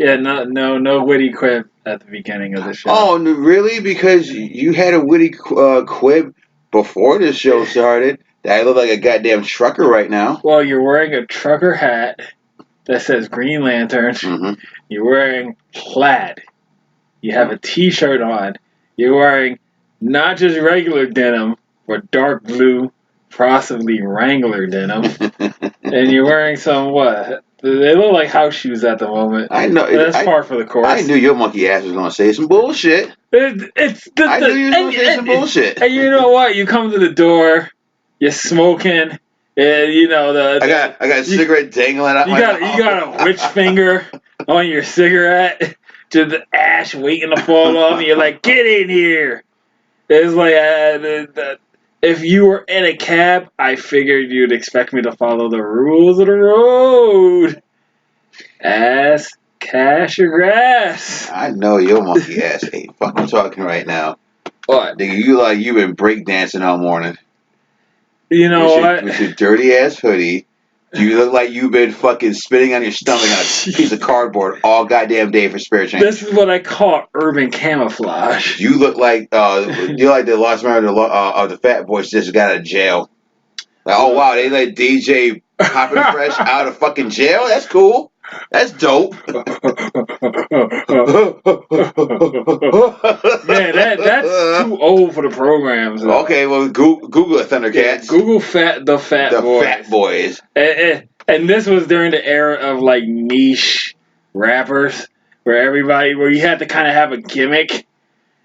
Yeah, no witty quip at the beginning of the show. Oh, really? Because you had a witty quip before the show started. That look like a goddamn trucker right now. Well, you're wearing a trucker hat that says Green Lantern. Mm-hmm. You're wearing plaid. You have a T-shirt on. You're wearing not just regular denim, but dark blue, possibly Wrangler denim. And you're wearing some what? They look like house shoes at the moment. I know. That's par for the course. I knew your monkey ass was gonna say some bullshit. I knew you was gonna say some bullshit. And you know what? You come to the door, you're smoking, and you know I got a cigarette dangling out my mouth. You got a witch finger on your cigarette, just the ash waiting to fall off, and you're like, get in here. It's like, if you were in a cab, I figured you'd expect me to follow the rules of the road. Ass, cash, or grass. I know your monkey ass ain't fucking talking right now. What? Nigga, you been breakdancing all morning. You know what? With your dirty ass hoodie. You look like you've been fucking spitting on your stomach on a piece of cardboard all goddamn day for spare change. This is what I call urban camouflage. You look like you're like the lost member of the Fat Boys just got out of jail. Like, oh wow, they let DJ Poppin' Fresh out of fucking jail? That's cool. That's dope. Man, that's too old for the programs. Though. Okay, well, Google it, Thundercats. Yeah, Google the Fat Boys. And this was during the era of like niche rappers, where you had to kind of have a gimmick,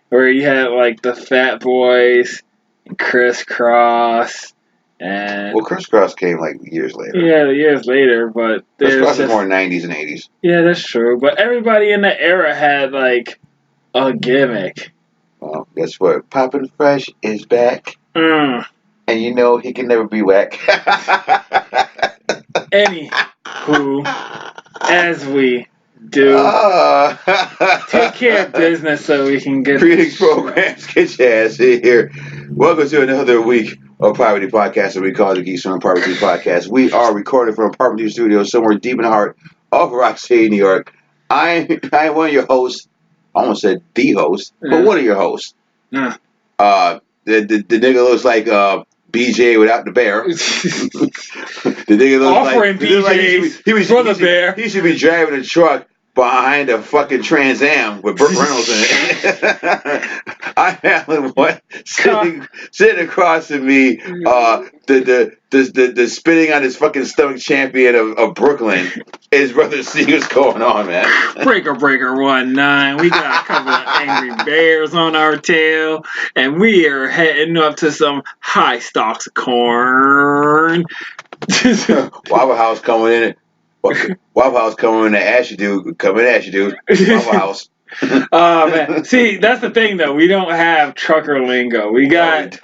where you had like the Fat Boys, and Crisscross. Well, Crisscross came like years later. Yeah, years later, but Crisscross is more 90s and 80s. Yeah, that's true. But everybody in that era had like a gimmick. Well, guess what? Poppin' Fresh is back, and you know he can never be whack. Anywho, as we do, take care of business so we can get. Greetings, programs. Get your ass in here. Welcome to another week of Poverty Podcast, that we call the Geeks From Apt Podcast. We are recording from a Poverty studio somewhere deep in the heart of Rock City, New York. I am one of your hosts. I almost said the host, but one of your hosts. The nigga looks like BJ without the bear. The nigga looks offering BJ's for the bear. He should be driving a truck behind a fucking Trans Am with Burt Reynolds in it. I'm Alan White, sitting across from me, the spitting on his fucking stomach champion of Brooklyn. His brother C. What's going on, man? Breaker 19. We got a couple of angry bears on our tail, and we are heading up to some high stalks of corn. Waffle House coming in. Waffle House coming in to ask you, dude. Coming to ask you, dude. Waffle House. Oh man, see, that's the thing though. We don't have trucker lingo. We got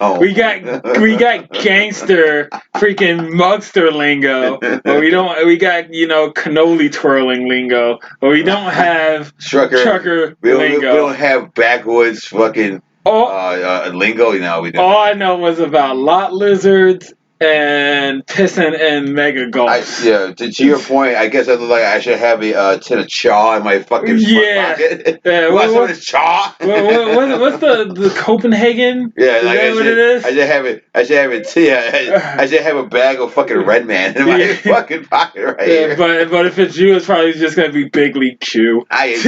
gangster freaking mugster lingo. But we got cannoli twirling lingo. But we don't have trucker lingo. We don't have backwoods fucking lingo. We don't. All I know was about lot lizards and pissing in mega gulps. To your point, I guess I look like I should have a tin of chaw in my fucking pocket. What's chaw? What's the Copenhagen? Yeah, is that what it is? I should have a bag of fucking Red Man in my fucking pocket right here. But if it's you, it's probably just gonna be Big League Chew. Ain't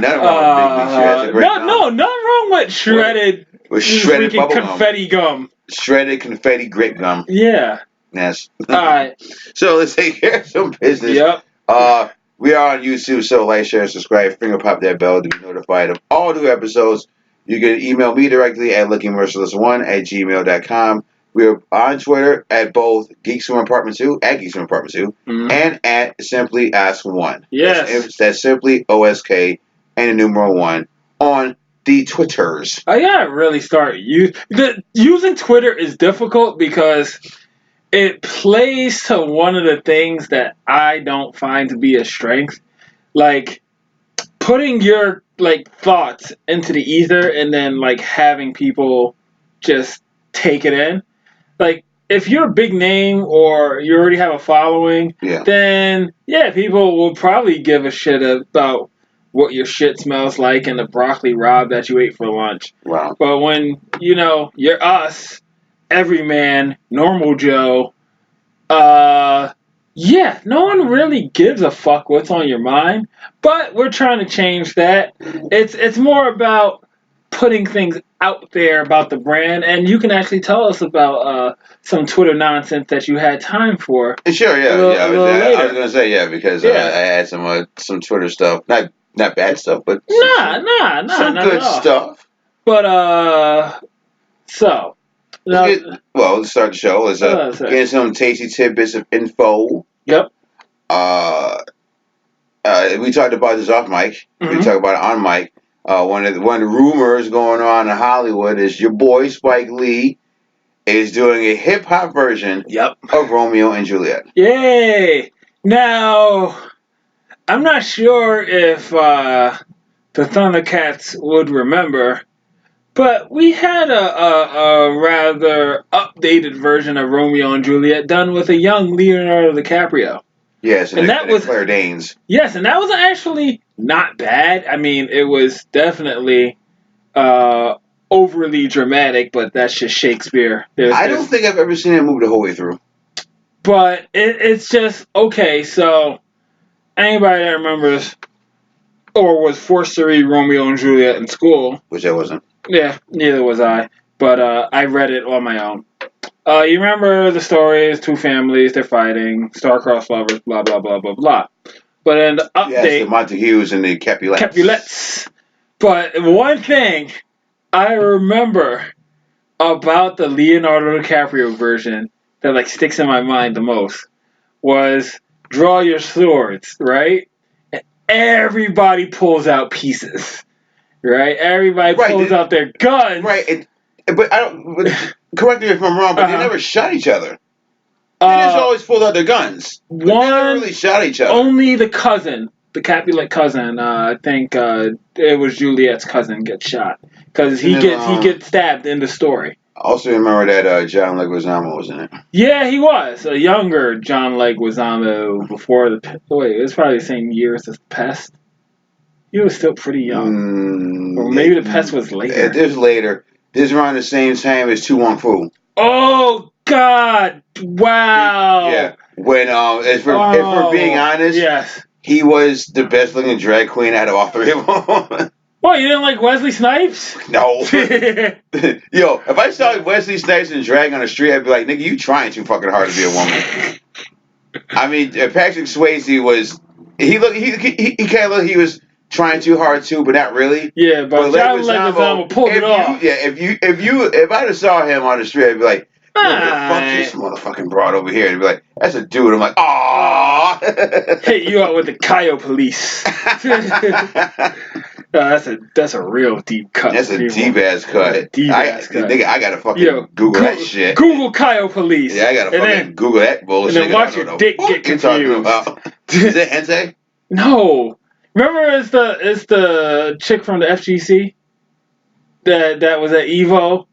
nothing wrong with Big League Chew. That's a great gum. No, nothing wrong with shredded. With shredded bubble confetti gum. Shredded confetti grit gum. Yeah. Yes. Alright. So let's take care of some business. Yep. We are on YouTube, so like, share, and subscribe. Finger pop that bell to be notified of all new episodes. You can email me directly at lookingmerciless1@gmail.com. We are on Twitter at both Geeks From Apartment 2, at Geeks From Apartment 2, and at Simply Ask 1. Yes. That's Simply OSK and the numeral 1 on the Twitters. I gotta really start using Twitter is difficult because it plays to one of the things that I don't find to be a strength, like putting your thoughts into the ether and then having people just take it in. Like if you're a big name or you already have a following, then yeah, people will probably give a shit about what your shit smells like and the broccoli rabe that you ate for lunch. Wow. But when, you're us, everyman, normal Joe, yeah, no one really gives a fuck what's on your mind, but we're trying to change that. It's more about putting things out there about the brand, and you can actually tell us about some Twitter nonsense that you had time for. Sure, yeah, a little later. I was gonna say because I had some Twitter stuff, not bad stuff, but some not good stuff. But so. Let's start the show. Let's get some tasty tidbits of info. Yep. We talked about this off mic. We talked about it on mic. One of the rumors going on in Hollywood is your boy Spike Lee is doing a hip hop version of Romeo and Juliet. Yay! Now, I'm not sure if the Thundercats would remember, but we had a rather updated version of Romeo and Juliet done with a young Leonardo DiCaprio. Yes, and that was Claire Danes. Yes, and that was actually not bad. I mean, it was definitely overly dramatic, but that's just Shakespeare. I don't think I've ever seen that movie the whole way through. But it's just, okay, so anybody that remembers or was forced to read Romeo and Juliet in school. Which I wasn't. Yeah, neither was I. But I read it on my own. You remember the stories, two families, they're fighting, star-crossed lovers, blah, blah, blah, blah, blah. But in the update... Yes, the Montagues and the Capulets. Capulets. But one thing I remember about the Leonardo DiCaprio version that sticks in my mind the most was draw your swords, right? And everybody pulls out pieces, right? Everybody pulls out their guns. Right, but I don't... Correct me if I'm wrong, but they never shot each other. They just always pulled out their guns. They never really shot each other. Only the cousin, the Capulet cousin, I think it was Juliet's cousin, gets shot. Because he gets stabbed in the story. I also remember that John Leguizamo was in it. Yeah, he was. A younger John Leguizamo before the... Wait, it was probably the same year as The Pest. He was still pretty young. Or maybe The Pest was later. It was later. This is around the same time as Tu Wong Fu. Oh, God! Wow! Yeah. When, if we're being honest, he was the best looking drag queen out of all three of them. What, you didn't like Wesley Snipes? No. Yo, if I saw Wesley Snipes in drag on the street, I'd be like, nigga, you trying too fucking hard to be a woman. I mean, Patrick Swayze was... He kind of looked... He was trying too hard too, but not really. Yeah, but John Leguizamo pulled it off. If I'd have saw him on the street, I'd be like, fuck this motherfucking broad over here. And be like, that's a dude. I'm like, aww. Hit you out with the Coyote Police. That's a real deep cut. That's a deep ass cut. Nigga, I gotta fucking Google that shit. Google Coyote Police. Yeah, I gotta fucking Google that bullshit. And then watch your dick get confused. Is it hentai? No. Remember, it's the chick from the FGC that was at Evo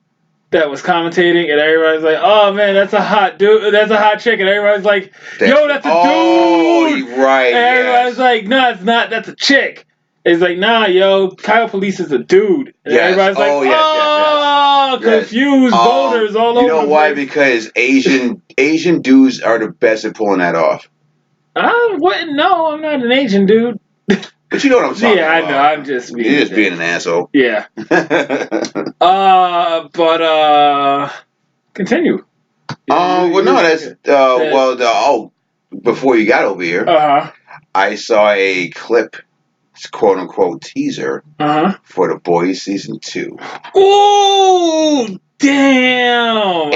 that was commentating, and everybody's like, "Oh man, that's a hot dude. That's a hot chick," and everybody's like, "Yo, that's a dude." Oh, right. And everybody's like, "No, it's not. That's a chick." It's like, "Nah, yo, Kyle Police is a dude." And everybody's like, confused voters all over. You know why? Because Asian dudes are the best at pulling that off. I wouldn't know. I'm not an Asian dude. But you know what I'm talking about. Yeah, I know. I'm just being... You're just being an asshole. Yeah. Continue. Well, no, that's... before you got over here, I saw a clip, quote-unquote teaser, for The Boys Season 2. Ooh, damn!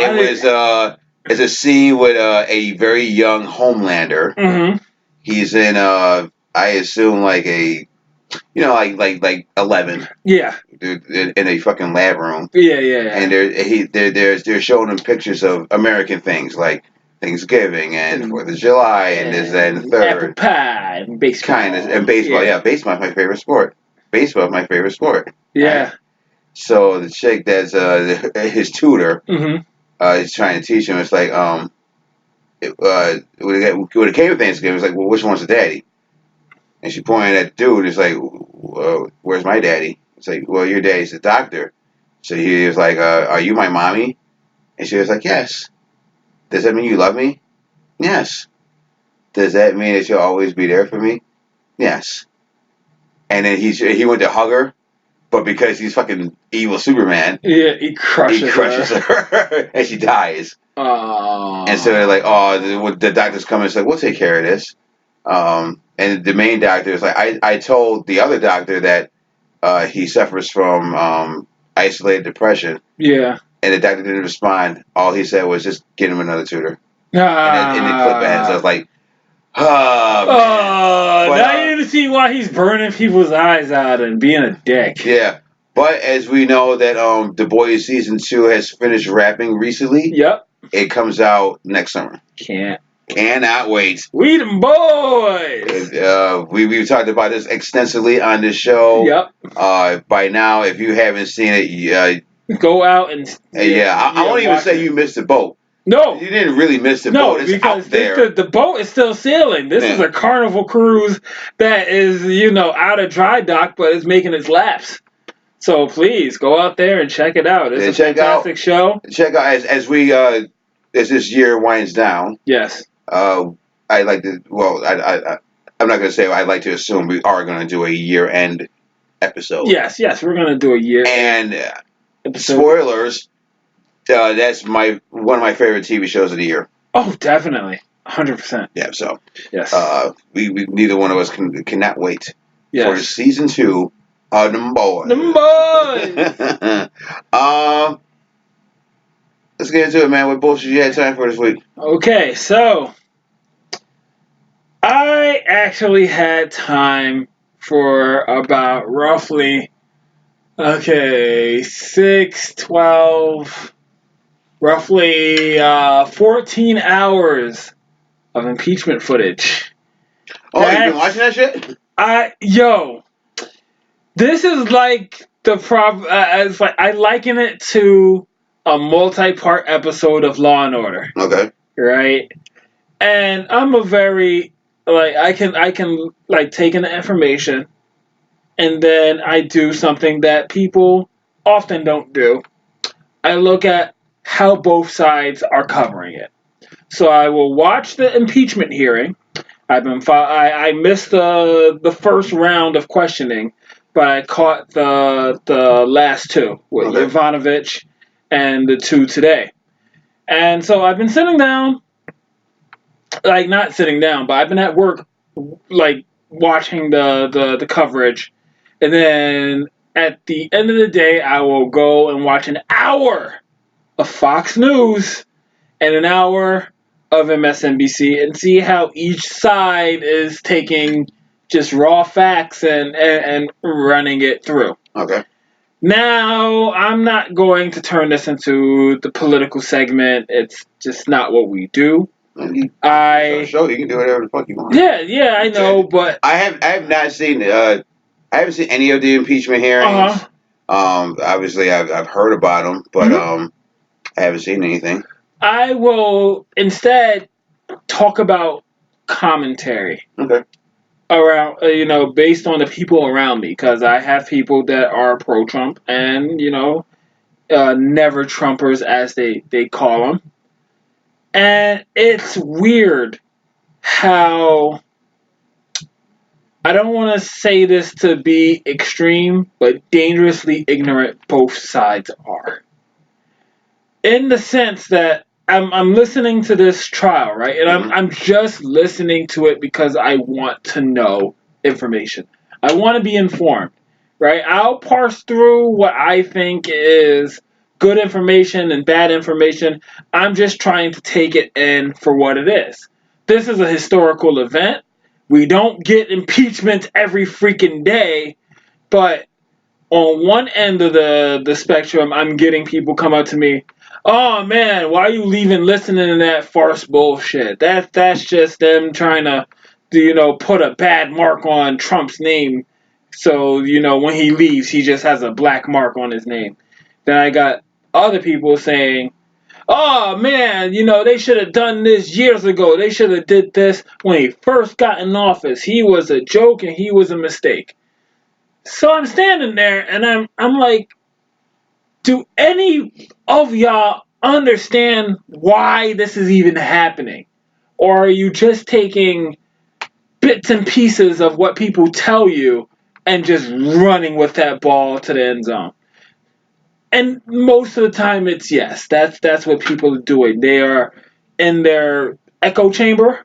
It's a scene with a very young Homelander. Mm-hmm. He's in... I assume like 11. Yeah. In a fucking lab room. Yeah. And they're showing him pictures of American things like Thanksgiving and 4th of July and this, that, and the third. Apple pie and baseball. And baseball. Yeah, baseball's my favorite sport. Yeah. So the chick that's his tutor. Mm-hmm. he's trying to teach him. It's like when it came to Thanksgiving, it's like, well, which one's the daddy? And she pointed at the dude. It's like, where's my daddy? It's like, well, your daddy's the doctor. So he was like, are you my mommy? And she was like, yes. Does that mean you love me? Yes. Does that mean that you'll always be there for me? Yes. And then he went to hug her, but because he's fucking evil Superman, he crushes her, and she dies. Oh. And so they're like, oh, the doctor's coming. It's like, we'll take care of this. And the main doctor is like, I told the other doctor that he suffers from isolated depression. Yeah. And the doctor didn't respond. All he said was just get him another tutor. And the clip ends. I was like, man. But, now you see why he's burning people's eyes out and being a dick. Yeah. But as we know that The Boys Season 2 has finished wrapping recently. Yep. It comes out next summer. Cannot wait. We them boys. We've talked about this extensively on this show. Yep. By now, if you haven't seen it, go out and I won't even say you missed the boat. No, you didn't really miss the boat. It's because out there. The boat is still sailing. This is a Carnival cruise that is out of dry dock, but it's making its laps. So please go out there and check it out. It's a fantastic show. Check out as this year winds down. Yes. I like to. Well, I'm not going to say. I'd like to assume we are going to do a year-end episode. Yes, we're going to do a year. And spoilers. That's one of my favorite TV shows of the year. Oh, definitely, 100%. Yeah. So. Yes. We neither one of us cannot wait for season 2 of Them Boys. Let's get into it, man. What bullshit you had time for this week? Okay, so I actually had time for about roughly 6, 12, roughly 14 hours of impeachment footage. Oh, you've been watching that shit? This is like the problem. I liken it to a multi-part episode of Law and Order. Okay. Right? And I'm a very I can take in the information and then I do something that people often don't do. I look at how both sides are covering it. So I will watch the impeachment hearing. I missed the first round of questioning, but I caught the last two with Yovanovitch and the two today. And so I've been sitting down, not sitting down, but I've been at work, watching the coverage. And then at the end of the day, I will go and watch an hour of Fox News and an hour of MSNBC and see how each side is taking just raw facts and running it through. Okay. Now, I'm not going to turn this into the political segment. It's just not what we do. You can do whatever the fuck you want. Yeah, I know, but I have not seen. I haven't seen any of the impeachment hearings. Obviously, I've heard about them, but I haven't seen anything. I will instead talk about commentary. Okay. Around, based on the people around me, because I have people that are pro-Trump and, never Trumpers, as they call them. And it's weird how, I don't want to say this to be extreme, but dangerously ignorant both sides are. In the sense that I'm listening to this trial, right? And I'm just listening to it because I want to know information. I want to be informed, right? I'll parse through what I think is good information and bad information. I'm just trying to take it in for what it is. This is a historical event. We don't get impeachment every freaking day, but on one end of the spectrum, I'm getting people come up to me, oh man, why are you listening to that farce bullshit? That's just them trying to, put a bad mark on Trump's name. So, when he leaves, he just has a black mark on his name. Then I got other people saying, oh man, they should have done this years ago. They should have did this when he first got in office. He was a joke and he was a mistake. So I'm standing there and I'm like, do any of y'all understand why this is even happening? Or are you just taking bits and pieces of what people tell you and just running with that ball to the end zone? And most of the time it's yes. That's what people are doing. They are in their echo chamber.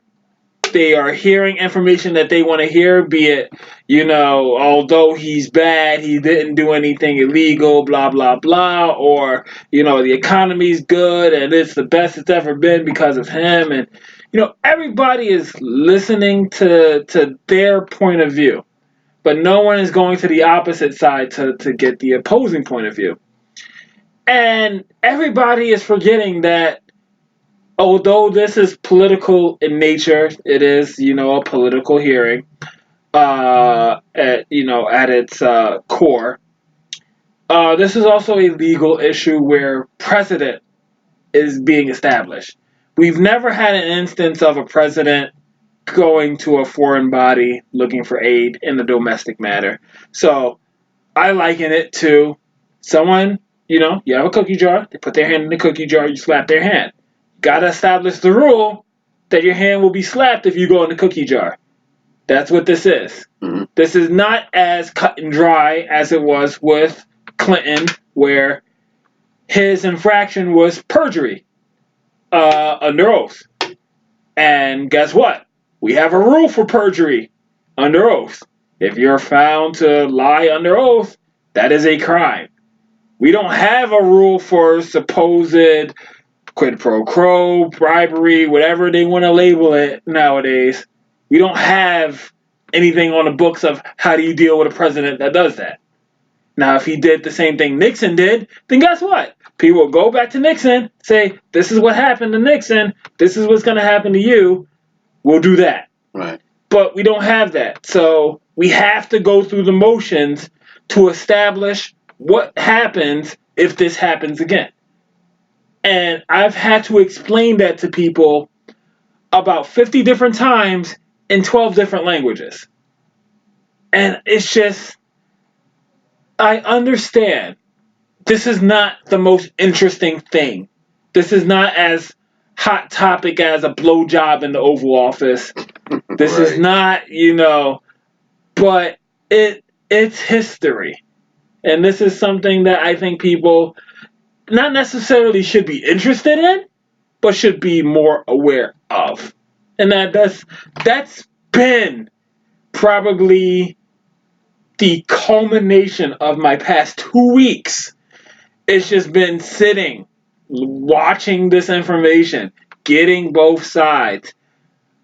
They are hearing information that they want to hear, be it, although he's bad, he didn't do anything illegal, blah, blah, blah, or, the economy's good and it's the best it's ever been because of him. And, everybody is listening to their point of view, but no one is going to the opposite side to get the opposing point of view. And everybody is forgetting that although this is political in nature, it is, a political hearing, at its core. This is also a legal issue where precedent is being established. We've never had an instance of a president going to a foreign body looking for aid in a domestic matter. So I liken it to someone, you have a cookie jar, they put their hand in the cookie jar, you slap their hand. Gotta establish the rule that your hand will be slapped if you go in the cookie jar. That's what this is. Mm-hmm. This is not as cut and dry as it was with Clinton, where his infraction was perjury under oath. And guess what? We have a rule for perjury under oath. If you're found to lie under oath, that is a crime. We don't have a rule for supposed quid pro quo, bribery, whatever they want to label it nowadays. We don't have anything on the books of how do you deal with a president that does that. Now, if he did the same thing Nixon did, then guess what? People will go back to Nixon, say, this is what happened to Nixon, this is what's going to happen to you, we'll do that. Right. But we don't have that. So we have to go through the motions to establish what happens if this happens again. And I've had to explain that to people about 50 different times in 12 different languages. And it's just, I understand this is not the most interesting thing. This is not as hot topic as a blowjob in the Oval Office. This Right. is not, but it's history. And this is something that I think people not necessarily should be interested in, but should be more aware of. And that's been probably the culmination of my past 2 weeks. It's just been sitting, watching this information, getting both sides,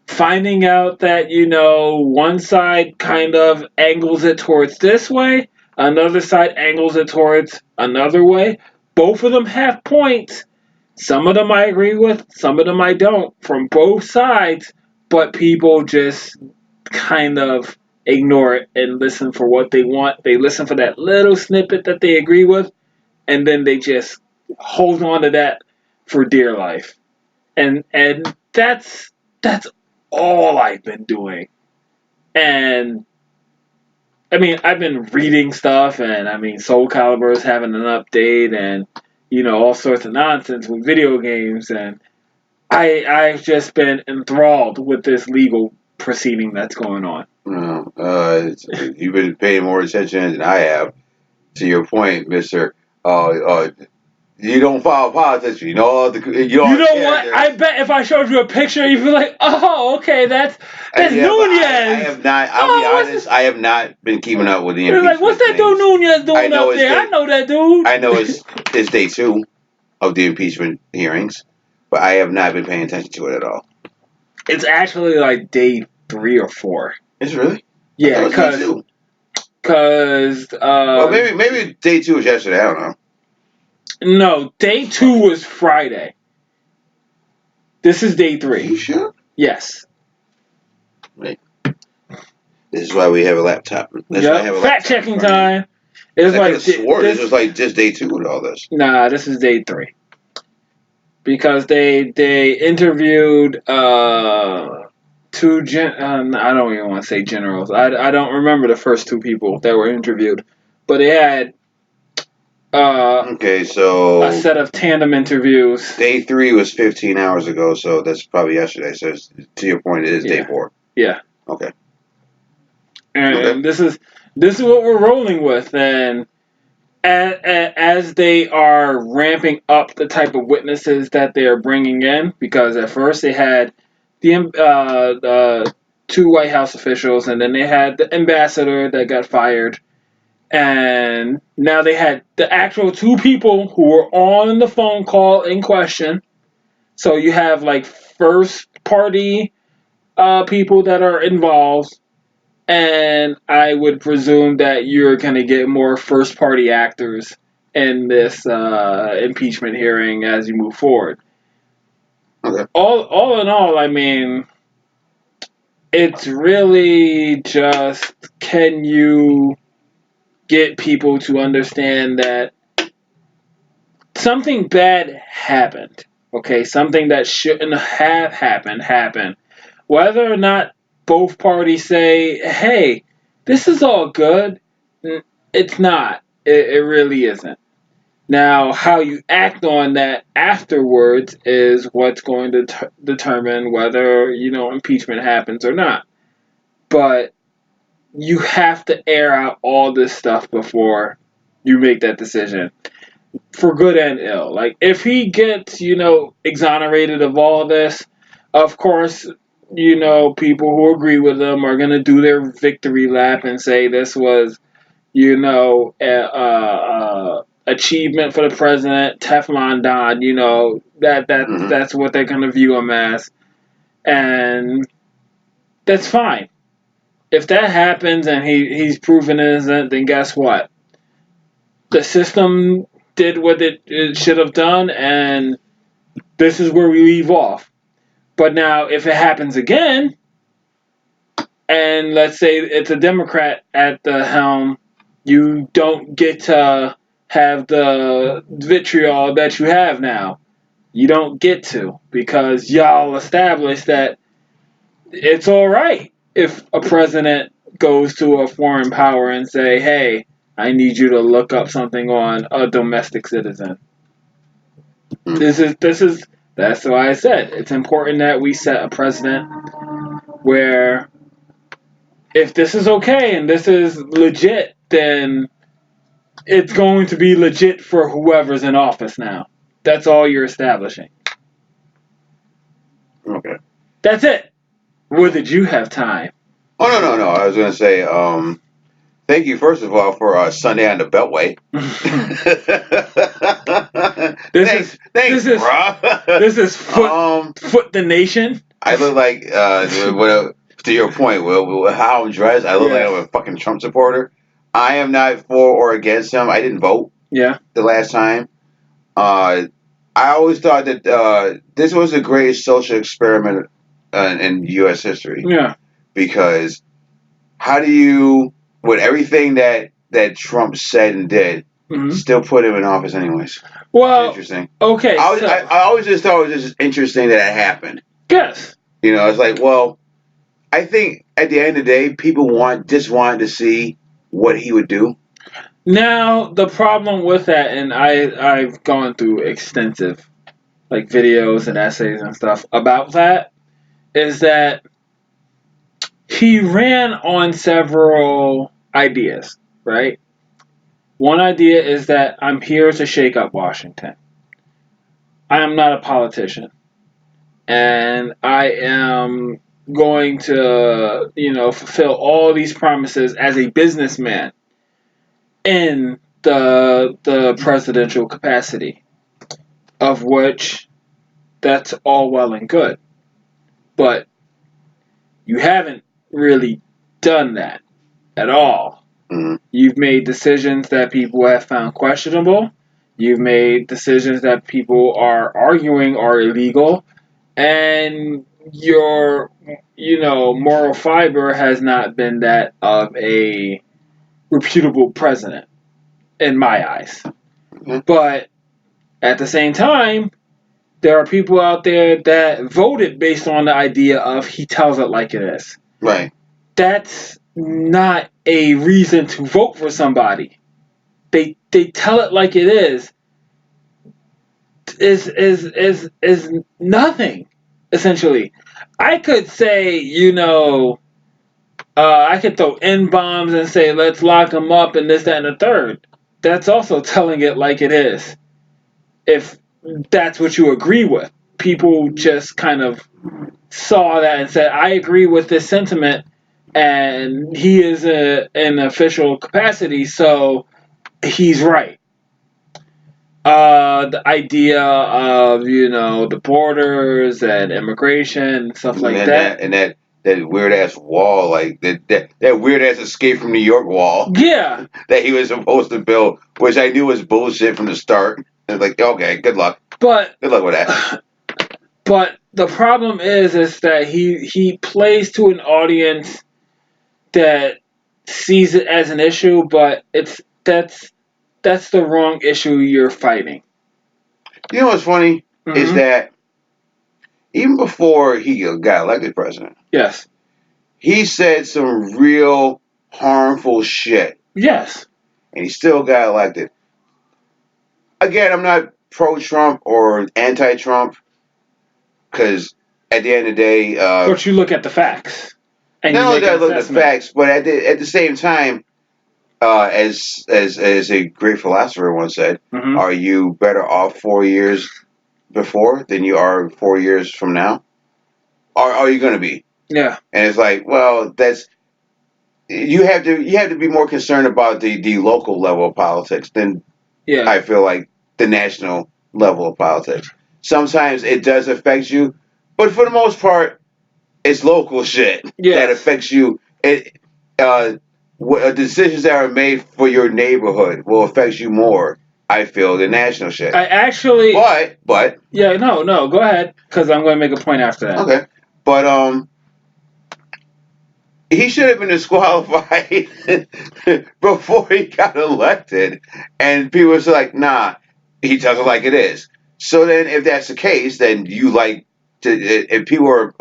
finding out that, one side kind of angles it towards this way, another side angles it towards another way. Both of them have points. Some of them I agree with, some of them I don't, from both sides, but people just kind of ignore it and listen for what they want. They listen for that little snippet that they agree with, and then they just hold on to that for dear life. And that's all I've been doing. And I mean, I've been reading stuff, and I mean, Soul Calibur is having an update, and all sorts of nonsense with video games, and I've just been enthralled with this legal proceeding that's going on. You've been paying more attention than I have. To your point, Mister. You don't follow politics. You know what? I bet if I showed you a picture, you'd be like, "Oh, okay, that's Nunez." I have not. I'll be honest. I have not been keeping up with the You're impeachment. like, "What's that dude Nunez doing up there?" I know that dude. I know it's day 2 of the impeachment hearings, but I have not been paying attention to it at all. It's actually like day 3 or 4. It's really? Yeah, because well, maybe day 2 was yesterday. I don't know. No, day 2 was Friday. This is day 3. Are you sure? Yes. Right. This is why we have a laptop. Fact checking time. It was I could have swore this was like just day 2 with all this. Nah, this is day 3. because they interviewed two I don't even want to say generals. I don't remember the first two people that were interviewed, but they had Okay, so a set of tandem interviews. Day 3 was 15 hours ago, so that's probably yesterday. So to your point, it is day 4. Yeah. Okay. And this is what we're rolling with, and as they are ramping up the type of witnesses that they are bringing in, because at first they had the two White House officials, and then they had the ambassador that got fired, and now they had the actual two people who were on the phone call in question. So you have like first party people that are involved, and I would presume that you're going to get more first party actors in this impeachment hearing as you move forward. Okay. All in all, I mean, it's really just, can you get people to understand that something bad happened? Okay, something that shouldn't have happened. Whether or not both parties say, hey, this is all good, it's not. It really isn't. Now, how you act on that afterwards is what's going to determine whether, impeachment happens or not. But you have to air out all this stuff before you make that decision, for good and ill. Like, if he gets, exonerated of all this, of course, people who agree with him are going to do their victory lap and say this was, achievement for the president, Teflon Don, that's what they're going to view him as. And that's fine. If that happens and he's proven innocent, then guess what? The system did what it should have done, and this is where we leave off. But now, if it happens again, and let's say it's a Democrat at the helm, you don't get to have the vitriol that you have now. You don't get to, because y'all established that it's all right if a president goes to a foreign power and say, hey, I need you to look up something on a domestic citizen. That's why I said it's important that we set a precedent where, if this is okay and this is legit, then it's going to be legit for whoever's in office now. That's all you're establishing. Okay. That's it. Or did you have time? Oh, no. I was going to say, thank you, first of all, for Sunday on the Beltway. Thanks, bro. This is foot the nation. I look like, to your point, how I'm dressed, I look like I'm a fucking Trump supporter. I am not for or against him. I didn't vote the last time. I always thought that this was the greatest social experiment in U.S. history. Yeah. Because how do you, with everything that Trump said and did, still put him in office anyways? Well, interesting. Okay. I always just thought it was just interesting that it happened. Yes. It's like, well, I think at the end of the day, people wanted to see what he would do. Now, the problem with that, and I've gone through extensive videos and essays and stuff about that, is that he ran on several ideas, right? One idea is that I'm here to shake up Washington. I am not a politician. And I am going to, fulfill all these promises as a businessman in the presidential capacity, of which that's all well and good. But you haven't really done that at all. Mm-hmm. You've made decisions that people have found questionable. You've made decisions that people are arguing are illegal. And your, moral fiber has not been that of a reputable president, in my eyes. Mm-hmm. But at the same time, There are people out there that voted based on the idea of he tells it like it is. Right. That's not a reason to vote for somebody. They tell it like it is nothing, essentially. I could say, I could throw N bombs and say let's lock them up and this, that, and the third. That's also telling it like it is. If that's what you agree with, people just kind of saw that and said, I agree with this sentiment, and he is an official capacity, so he's right. The idea of the borders and immigration and stuff like And that. that weird ass wall, like that weird ass Escape from New York wall Yeah, that he was supposed to build, which I knew was bullshit from the start. And like, okay, good luck. but Good luck with that. but the problem is that he plays to an audience that sees it as an issue, but that's the wrong issue you're fighting. You know what's funny is Mm-hmm. that even before he got elected president, Yes. he said some real harmful shit, Yes. and he still got elected. Again, I'm not pro-Trump or anti-Trump because at the end of the day, But you look at the facts and you not only make do an I look at the assessment. facts, but at the same time, as a great philosopher once said, Mm-hmm. are you better off 4 years before than you are 4 years from now? Are you going to be? Yeah. And it's like, well, that's you have to be more concerned about the local level of politics than Yeah. I feel like the national level of politics. Sometimes it does affect you, but for the most part, it's local shit that Yes. affects you. Decisions that are made for your neighborhood will affect you more, I feel, than national shit. I actually. But Yeah. No. No. Go ahead, because I'm going to make a point after that. okay, but he should have been disqualified before he got elected, and people was like, nah, he tells it like it is. So then, if that's the case, then you like to. If people are,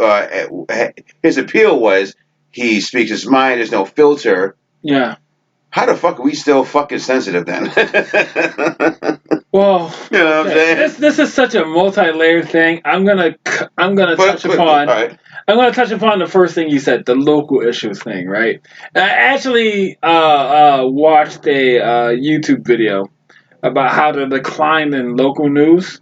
his appeal was he speaks his mind. There's no filter. Yeah. How the fuck are we still fucking sensitive then? Well, You know what I'm okay. saying? This is such a multi-layered thing. I'm gonna touch All upon. right. I'm gonna touch upon the first thing you said, the local issues thing, right? I actually watched a YouTube video about how the decline in local news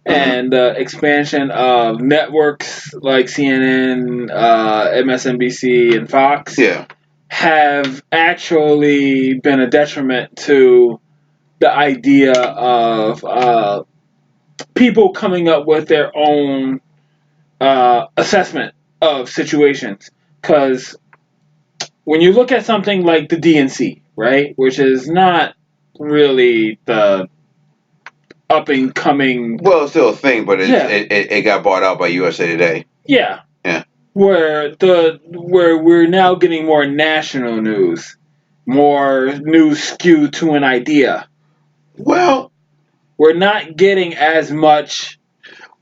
Mm-hmm. and the expansion of networks like CNN, MSNBC, and Fox Yeah. have actually been a detriment to the idea of people coming up with their own assessment of situations. Because when you look at something like the DNC, right, which is not really the up and coming, Well, it's still a thing, but yeah, it got bought out by USA Today. yeah, Yeah. where we're now getting more national news, more news skewed to an idea. Well, We're not getting as much.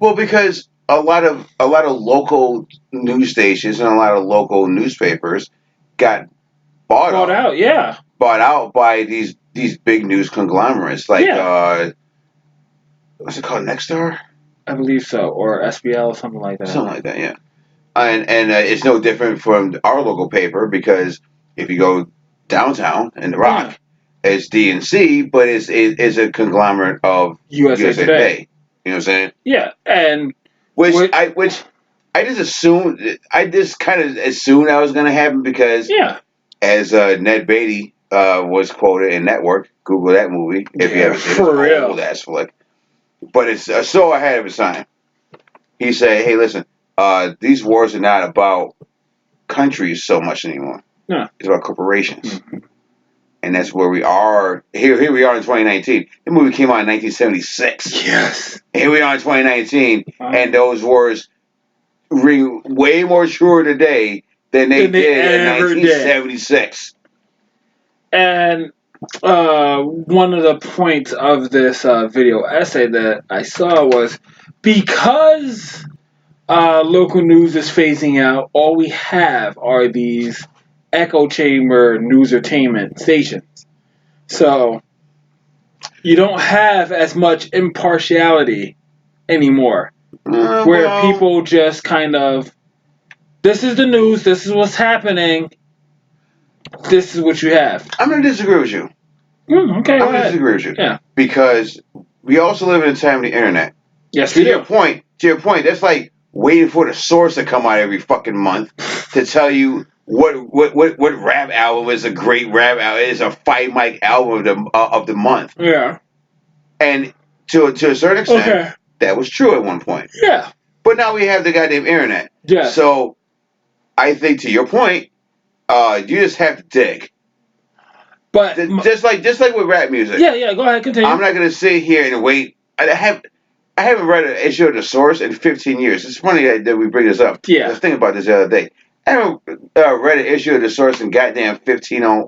because a lot of local news stations and a lot of local newspapers got bought Bought up, out, yeah, bought out by these big news conglomerates like yeah, what's it called, Nexstar, I believe so, or SBL or something like that. something like that. Yeah, and it's no different from our local paper because if you go downtown in the Yeah, Rock, it's DNC, but it's a conglomerate of USA USA Today. Today. You know what I'm saying? Yeah, and Which what? I just kind of assumed that was going to happen because Yeah, as Ned Beatty was quoted in Network, Google that movie if you yeah, haven't seen it. It's for an old real. ass flick, but it's so ahead of its time. He said, "Hey, listen, these wars are not about countries so much anymore. No. It's about corporations." Mhm. And that's where we are. Here we are in 2019. The movie came out in 1976. Yes. Here we are in 2019, Wow. and those wars ring way more true today than they Than they did in ever did. 1976. And one of the points of this video essay that I saw was because local news is phasing out, all we have are these echo chamber newsertainment stations. So you don't have as much impartiality anymore, where people just kind of, this is the news, this is what's happening, this is what you have. I'm going to disagree with you. Okay, I'm going to disagree with you. Yeah. Because we also live in a time of the internet. Yes, we do. To your point, that's like waiting for the source to come out every fucking month to tell you what rap album is a great rap album. It is a Fight Mike album of the month. Yeah. And to a certain extent, that was true at one point. Yeah. But now we have the goddamn internet. Yeah. So I think to your point, you just have to dig. But just like with rap music. Yeah, go ahead, continue. I'm not gonna sit here and wait. I haven't read an issue of The Source in 15 years. It's funny that we bring this up. Yeah. I was thinking about this the other day. I haven't read an issue of The Source in goddamn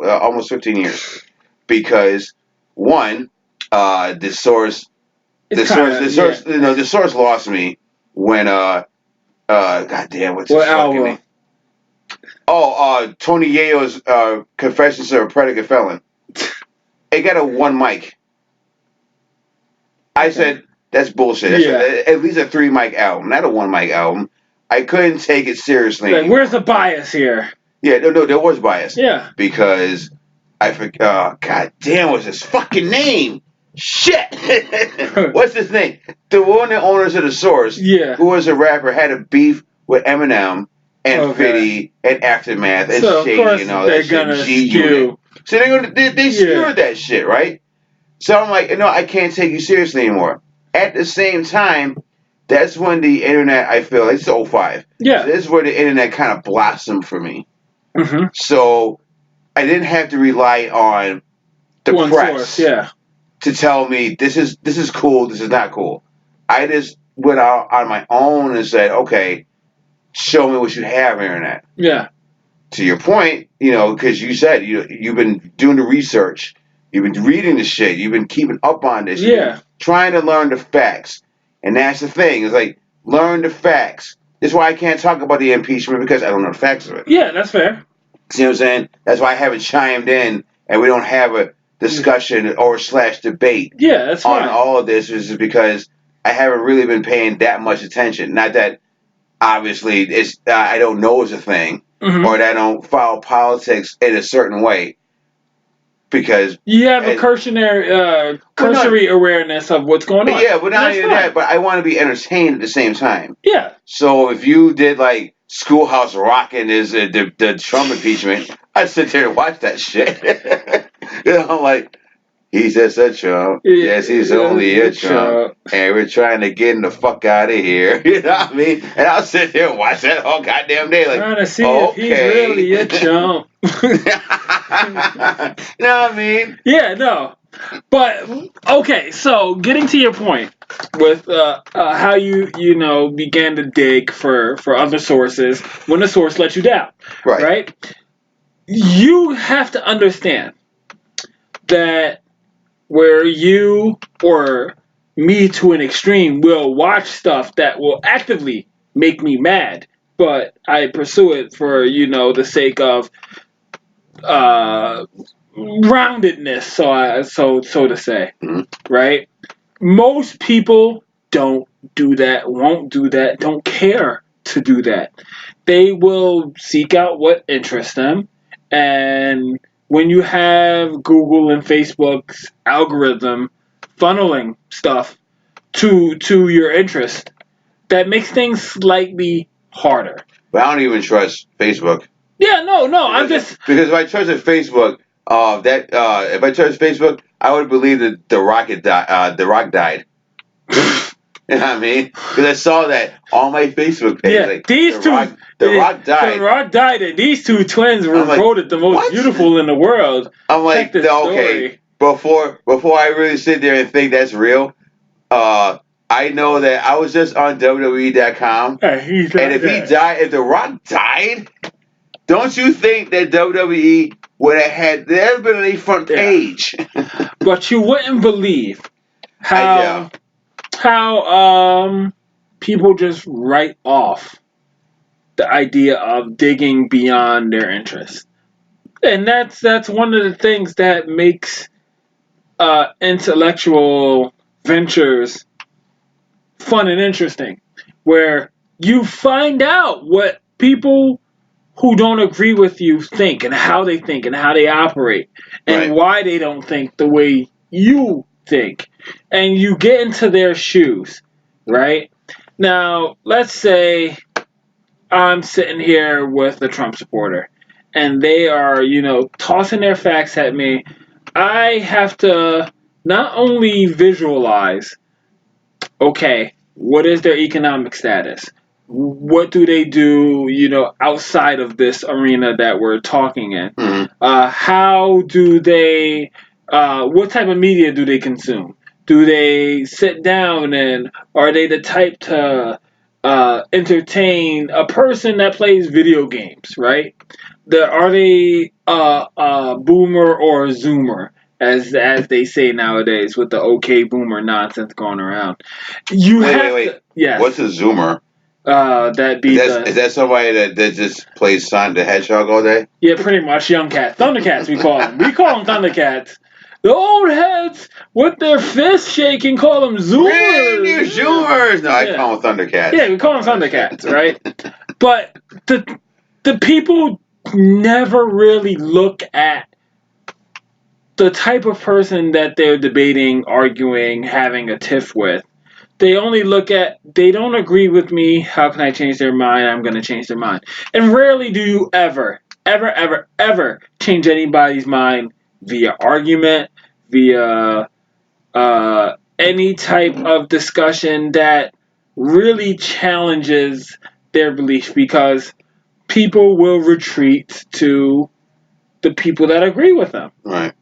almost 15 years. Because one, The Source lost me when goddamn, what's his fucking name? Tony Yayo's Confessions of a Predicate Felon. It got a one mic. I said, that's bullshit. That's at least a 3 mic album, not a 1 mic album. I couldn't take it seriously. Like, where's the bias here? Yeah, no, there was bias. Yeah. Because I forgot, god damn, what's his fucking name? Shit! What's his name? The one of the owners of The Source, who was a rapper, had a beef with Eminem and 50 and Aftermath and Shady and all that shit. G-Unit. So they skewered that shit, right? So I'm like, no, I can't take you seriously anymore. At the same time, that's when the internet, I feel, it's 05. Yeah. So this is where the internet kind of blossomed for me. Mm-hmm. So I didn't have to rely on the press to tell me this is cool, this is not cool. I just went out on my own and said, okay, show me what you have, internet. Yeah. To your point, because you said you've been doing the research. You've been reading the shit. You've been keeping up on this. Yeah. Trying to learn the facts. And that's the thing. It's like, learn the facts. This is why I can't talk about the impeachment, because I don't know the facts of it. Yeah, that's fair. See what I'm saying? That's why I haven't chimed in and we don't have a discussion or / debate that's on all of this, is because I haven't really been paying that much attention. Not that obviously it's I don't know it's a thing, or that I don't follow politics in a certain way. Because you have a cursory awareness of what's going on. Yeah, but not even that. But I want to be entertained at the same time. Yeah. So if you did like Schoolhouse Rockin' is the Trump impeachment, I'd sit there and watch that shit. I'm like, he just said Trump. Yes, he's only a Trump. And we're trying to get him the fuck out of here. You know what I mean? And I'll sit there and watch that all goddamn day. Like, trying to see if he's really a Trump. You know what I mean? Yeah, no. But, okay, so getting to your point with how you began to dig for other sources when the source let you down. Right? You have to understand that where you or me to an extreme will watch stuff that will actively make me mad, but I pursue it for, the sake of roundedness, so to say, right? Most people don't do that, won't do that, don't care to do that. They will seek out what interests them, and when you have Google and Facebook's algorithm funneling stuff to your interest, that makes things slightly harder. But I don't even trust Facebook. Yeah, no, I'm just... Because if I trusted Facebook, if I trusted Facebook, I would believe that The Rock died. You know what I mean? Because I saw that on my Facebook page. Yeah, like, these The Rock died. The Rock died, and these two twins were voted the most beautiful in the world. I'm like, okay, before I really sit there and think that's real, I know that I was just on WWE.com, and if The Rock died, don't you think that WWE would have had that been on a front page. But you wouldn't believe Yeah. how people just write off the idea of digging beyond their interest. And that's one of the things that makes intellectual ventures fun and interesting, where you find out what people who don't agree with you think and how they operate and Right. why they don't think the way you think, and you get into their shoes, right? Now, let's say I'm sitting here with a Trump supporter and they are, tossing their facts at me. I have to not only visualize, okay, what is their economic status? What do they do, outside of this arena that we're talking in? Mm-hmm. How do they, what type of media do they consume? Do they sit down and are they the type to entertain a person that plays video games, right? Are they boomer or zoomer, as they say nowadays, with the okay boomer nonsense going around? Wait. Yes. What's a Zoomer? That be Is that somebody that just plays Sonic the Hedgehog all day? Yeah, pretty much young cats, Thundercats. We call them. We call them Thundercats. The old heads with their fists shaking call them Zoomers. Bring your Zoomers! No, I call them Thundercats. Yeah, we call them Thundercats, right? But the people never really look at the type of person that they're debating, arguing, having a tiff with. They only look at, they don't agree with me, how can I change their mind? I'm going to change their mind. And rarely do you ever change anybody's mind via argument, via any type of discussion that really challenges their belief, because people will retreat to the people that agree with them. Right.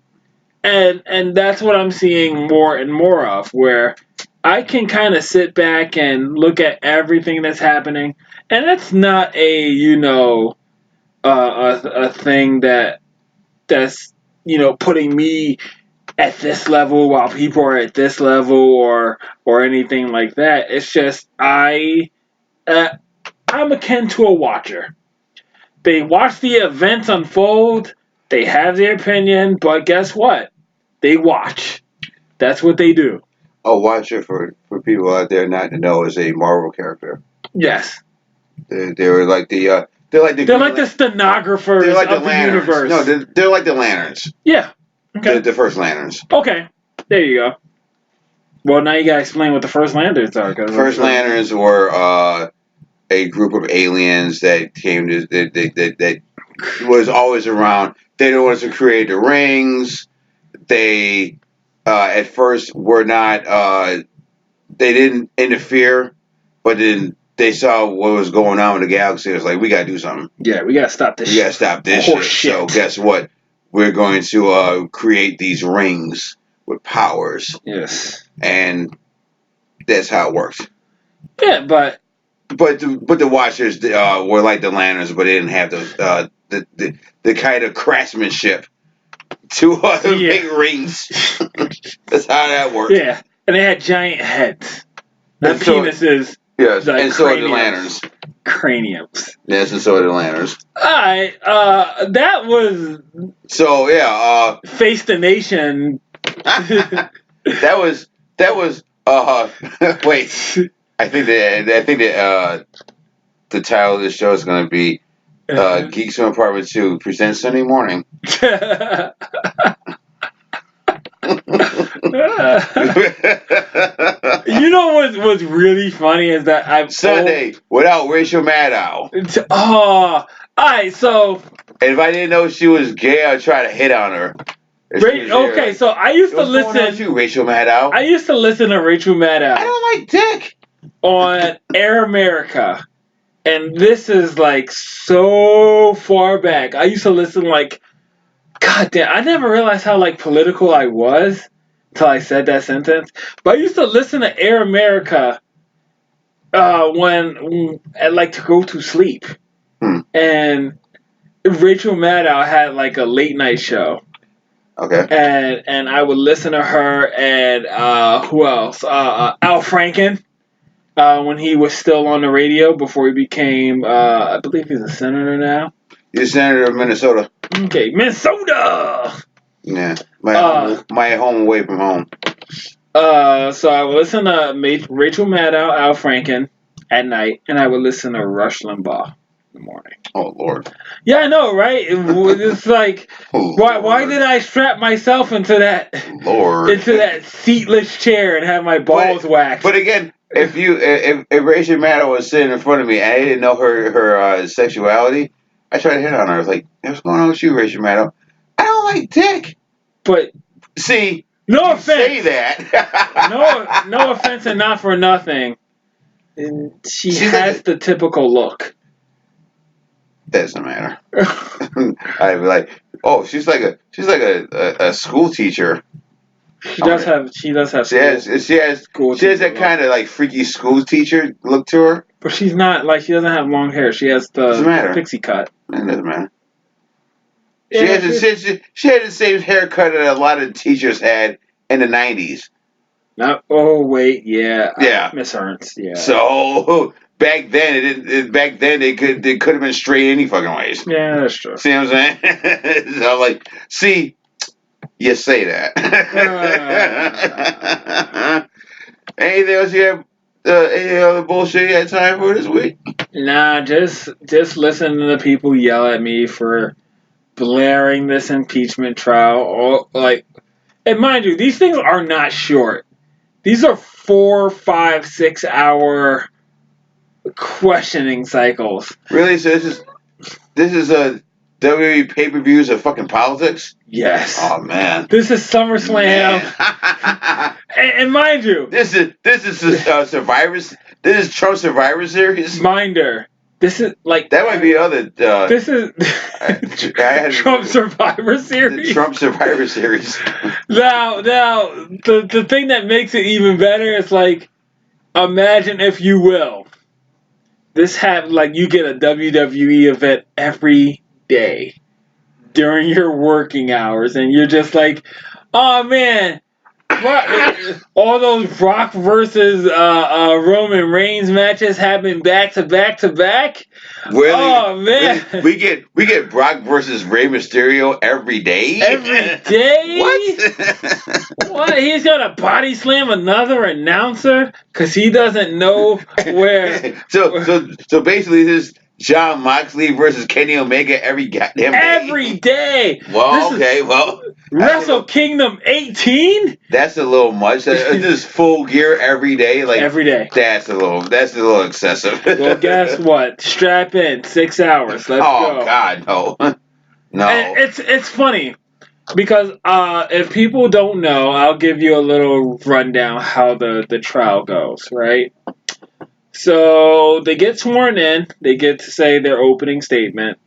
And that's what I'm seeing more and more of, where I can kind of sit back and look at everything that's happening, and it's not a thing that's putting me at this level while people are at this level, or anything like that. It's just I'm akin to a watcher. They watch the events unfold. They have their opinion, but guess what? They watch. That's what they do. Oh, Watcher, for people out there not to know, is a Marvel character. Yes. They were like the they're like the stenographers like of the universe. No, they're like the Lanterns. Yeah. Okay. The first Lanterns. Okay. There you go. Well, now you gotta explain what the first Lanterns are. First Lanterns were a group of aliens that came to that was always around. They the ones who created the rings. They at first were not. They didn't interfere, but then they saw what was going on in the galaxy. It was like, we gotta do something. Yeah, we gotta stop this. We gotta stop this shit. So guess what? We're going to create these rings with powers. Yes. And that's how it works. Yeah, but the Watchers were like the Lanterns, but they didn't have the kind of craftsmanship to make rings. That's how that works. Yeah, and they had giant heads, not penises. Yes, like and so are the Lanterns. Craniums. Yes, and so are the Lanterns. Alright, that was... So, yeah, Face the Nation. that was, wait. I think that the title of this show is going to be Geeks From Apt 2 presents Sunday morning. You know what's really funny is that I've Sunday without Rachel Maddow. Oh, alright, so... And if I didn't know she was gay, I'd try to hit on her. Okay, so I used to listen to Rachel Maddow. I used to listen to Rachel Maddow. I don't like dick. On Air America. And this is like so far back. I used to listen like, God damn, I never realized how like political I was until I said that sentence. But I used to listen to Air America when I like to go to sleep. And Rachel Maddow had like a late night show. Okay. And I would listen to her and who else? Al Franken. When he was still on the radio before he became, I believe he's a senator now. He's a senator of Minnesota. Okay, Minnesota. Yeah, my home away from home. So I would listen to Rachel Maddow, Al Franken at night, and I would listen to Rush Limbaugh in the morning. Oh Lord. Yeah, I know, right? It's like, why did I strap myself into that seatless chair and have my balls waxed? But again, if Rachel Maddow was sitting in front of me and I didn't know her sexuality, I tried to hit on her. I was like, "What's going on with you, Rachel Maddow? I don't like dick." But see, no offense. Say that. no offense, and not for nothing. She has the typical look. Doesn't matter. I'd be like, oh, she's like a school teacher. She does have. She has that kind of like freaky school teacher look to her. But she's not like, she doesn't have long hair. She has the pixie cut. It doesn't matter. She had the same haircut that a lot of teachers had in the 90s. Oh wait, yeah. Yeah. Miss Ernst, yeah. So back then they could have been straight any fucking ways. Yeah, that's true. See what I'm saying? So I'm like, see, you say that. Anything else you have? Any other bullshit you had time for this week? Nah, just listen to the people yell at me for blaring this impeachment trial. And mind you, these things are not short. These are 4, 5, 6 hour questioning cycles. Really? So this is a WWE pay-per-views of fucking politics? Yes. Oh man. This is SummerSlam. and mind you, this is Survivor's. This is Trump's Survivor Series. Minder. This is like that might be other. This is Trump Survivor Series. The Trump Survivor Series. Now, the thing that makes it even better is like, imagine if you will, this you get a WWE event every day during your working hours, and you're just like, oh man. All those Brock versus Roman Reigns matches happen back to back to back. Really? Oh man, we get Brock versus Rey Mysterio every day. Every day? What? What? He's gonna body slam another announcer because he doesn't know where. So basically, this is John Moxley versus Kenny Omega every goddamn day. Every day. Well, Wrestle Kingdom 18. That's a little much. This full gear every day, like every day. That's a little excessive. Well, guess what? Strap in, 6 hours. Let's go. Oh God, no, no. And it's funny because if people don't know, I'll give you a little rundown how the trial goes. Right. So they get sworn in. They get to say their opening statement,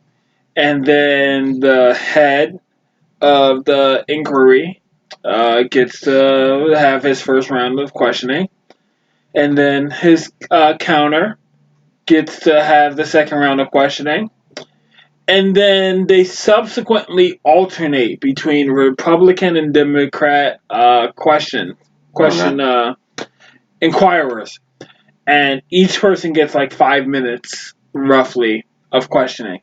and then the head of the inquiry gets to have his first round of questioning, and then his counter gets to have the second round of questioning, and then they subsequently alternate between Republican and Democrat inquirers, and each person gets like 5 minutes roughly of questioning.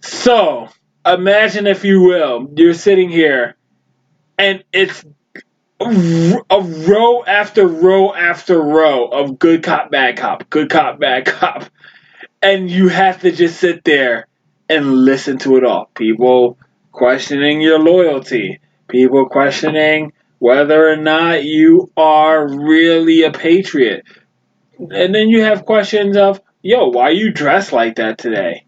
So imagine, if you will, you're sitting here, and it's a row after row after row of good cop, bad cop, good cop, bad cop. And you have to just sit there and listen to it all. People questioning your loyalty. People questioning whether or not you are really a patriot. And then you have questions of, yo, why you dressed like that today?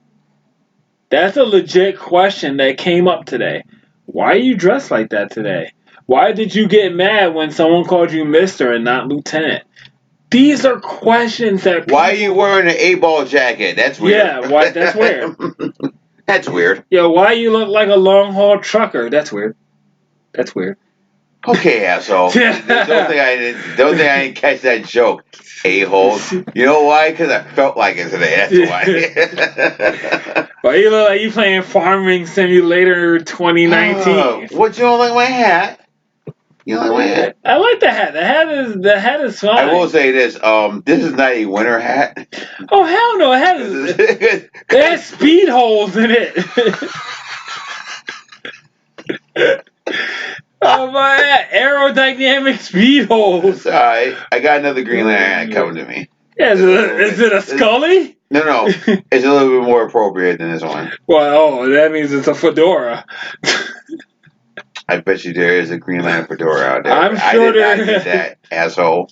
That's a legit question that came up today. Why are you dressed like that today? Why did you get mad when someone called you Mr. and not Lieutenant? These are questions that why are you wearing an 8-ball jacket? That's weird. Yeah, why? That's weird. That's weird. Yo, why you look like a long haul trucker? That's weird. That's weird. Okay, asshole. Don't think I didn't catch that joke, a-hole. You know why? Because I felt like it today. That's why. Well, you look like you playing Farming Simulator 2019. What, you don't like my hat? You don't like my hat? I like the hat. The hat is fine. I will say this. This is not a winter hat. Oh hell no! It has speed holes in it. Oh my! Aerodynamic speed holes. All right. I got another Green Lantern hat coming to me. Yeah, is it a Scully? No. It's a little bit more appropriate than this one. Well, that means it's a fedora. I bet you there is a Green Lantern fedora out there. I'm sure I did not get that, asshole.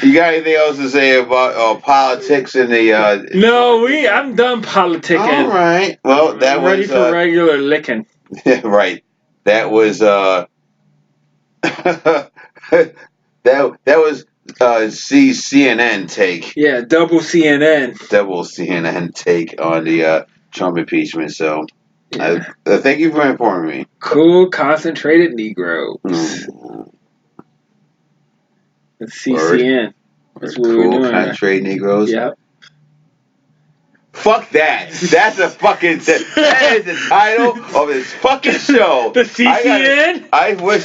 You got anything else to say about politics and the? No, I'm done politicking. All right. Well, that I'm ready for regular licking. Right. That was that was CNN take. Yeah, double CNN. Double CNN take on the Trump impeachment. So, Yeah. thank you for informing me. Cool, concentrated Negroes. It's CCN. That's what we're doing. Cool, concentrated Negroes. Yep. Fuck that. That's a fucking. That is the title of this fucking show. The CCN? I swear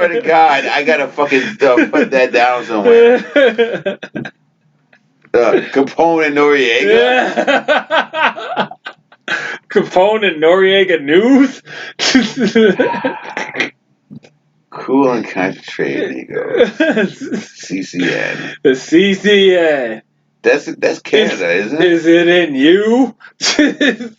to God, I gotta fucking put that down somewhere. Capone and Noriega. Capone and Noriega News? Cool and concentrated Negroes. CCN. The CCN. That's Canada, isn't it? Is it in you?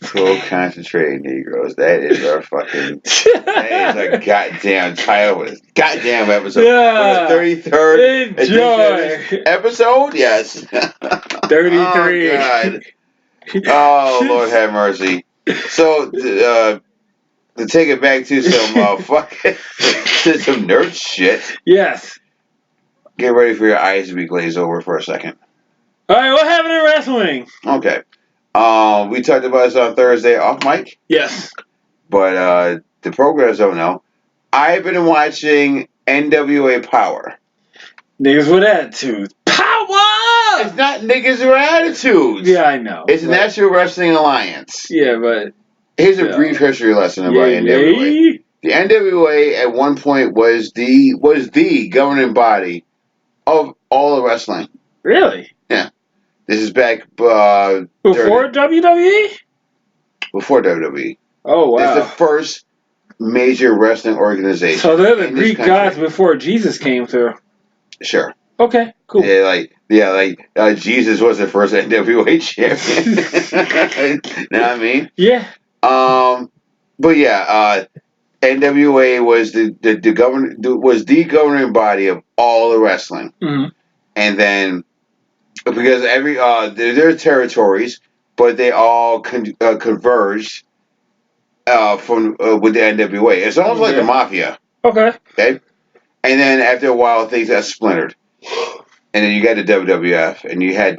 Cool, concentrated Negroes. That is our fucking. That is our goddamn title of this goddamn episode. Yeah. For the 33rd Enjoy. episode? Yes. 33. Oh, God. Oh, Lord have mercy. So, to take it back to some to some nerd shit. Yes. Get ready for your eyes to be glazed over for a second. All right, what happened in wrestling? Okay. We talked about this on Thursday off mic. Yes. But the programs don't know. I've been watching NWA Power. Niggas with attitudes. Power! It's not niggas with attitudes. Yeah, I know. It's National Wrestling Alliance. Yeah, but... Here's a brief history lesson about NWA. The NWA at one point was the governing body of all of wrestling. Really? Yeah. This is back before WWE? Before WWE. Oh, wow. It's the first major wrestling organization. So they're the Greek gods before Jesus came through. Sure. Okay, cool. Yeah, Jesus was the first NWA champion. Know what I mean? Yeah. But yeah, NWA was the governing body of all the wrestling. Mm-hmm. And then because they're territories, but they all converged from with the NWA. It's almost like the mafia. Okay. Okay. And then after a while, things got splintered. And then you got the WWF, and you had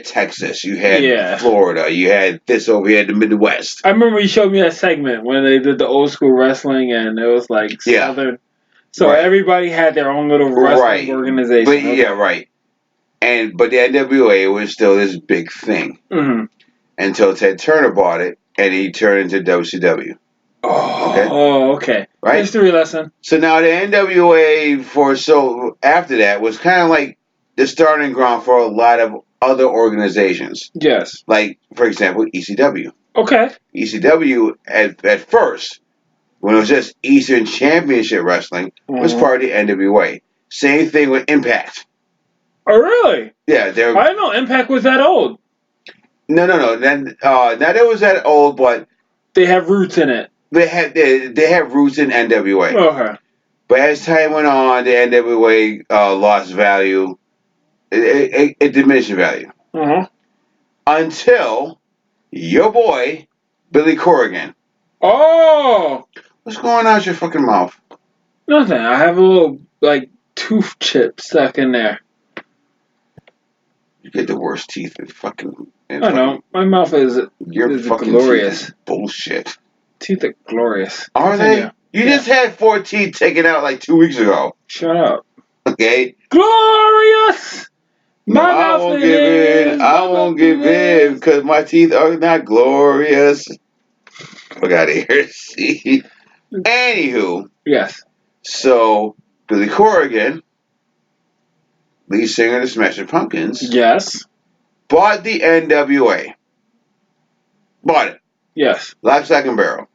Texas, you had Florida, you had this over here, the Midwest. I remember you showed me that segment when they did the old school wrestling, and it was like Southern. So everybody had their own little wrestling organization. But right. But the NWA was still this big thing until Ted Turner bought it, and he turned into WCW. Okay. Right? History lesson. So now the NWA after that was kind of like the starting ground for a lot of other organizations. Yes. Like, for example, ECW. Okay. ECW at first, when it was just Eastern Championship Wrestling, was part of the NWA. Same thing with Impact. Oh, really? Yeah. I didn't know Impact was that old. No. Not that it was that old, but they have roots in it. They have roots in NWA. Okay. But as time went on, the NWA lost value. It diminished in value. Until your boy, Billy Corrigan. Oh! What's going on with your fucking mouth? Nothing. I have a little, tooth chip stuck in there. You get the worst teeth in fucking... I know. My mouth is your fucking glorious. teeth is bullshit. Teeth are glorious. Are they? You just had 4 teeth taken out like 2 weeks ago. Shut up. Okay? Glorious! No, I won't give in. I won't give in because my teeth are not glorious. Fuck out of here. See? Anywho. Yes. So, Billy Corrigan, lead singer of the Smashing Pumpkins, Yes. bought the NWA. Bought it. Yes. Lock, stock, and barrel.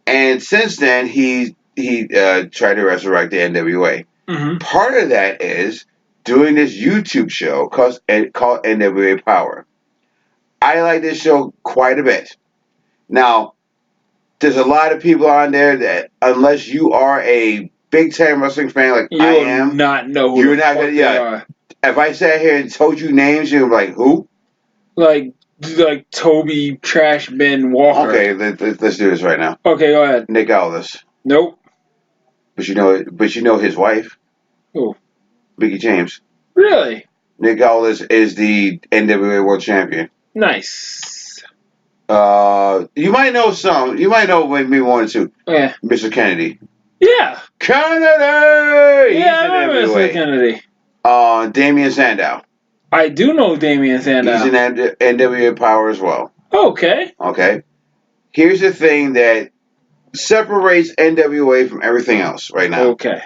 And since then, he tried to resurrect the NWA. Mm-hmm. Part of that is doing this YouTube show called NWA Power. I like this show quite a bit. Now, there's a lot of people on there that, unless you are a big time wrestling fan like I am, you'll not know who you're the not fuck gonna. they Yeah, are. if I sat here and told you names, you're like, who? Like Toby Trash Bin Walker. Okay, let's do this right now. Okay, go ahead. Nick Aldis. Nope. But you know his wife. Who? Mickey James. Really? Nick Aldis is the NWA World Champion. Nice. You might know some. You might know maybe one or two. Yeah. Mr. Kennedy. Yeah. Kennedy. Yeah, I remember Mr. Kennedy. Damian Sandow. I do know Damian Sandow. He's in NWA Power as well. Okay. Okay. Here's the thing that separates NWA from everything else right now. Okay.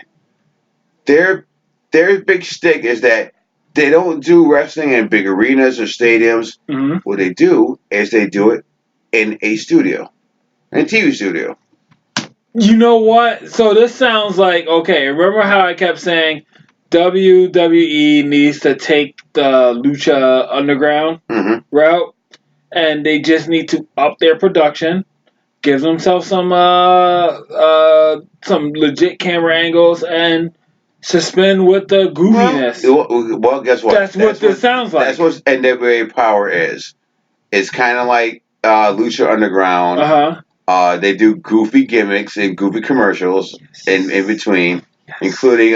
Their big stick is that they don't do wrestling in big arenas or stadiums. Mm-hmm. What they do is they do it in a studio, in a TV studio. You know what? So this sounds like, okay, remember how I kept saying WWE needs to take the Lucha Underground route? And they just need to up their production, give themselves some legit camera angles, and suspend with the goofiness. Well, guess what? That's what this sounds like. That's what NWA Power is. It's kind of like Lucha Underground. They do goofy gimmicks and goofy commercials in between, including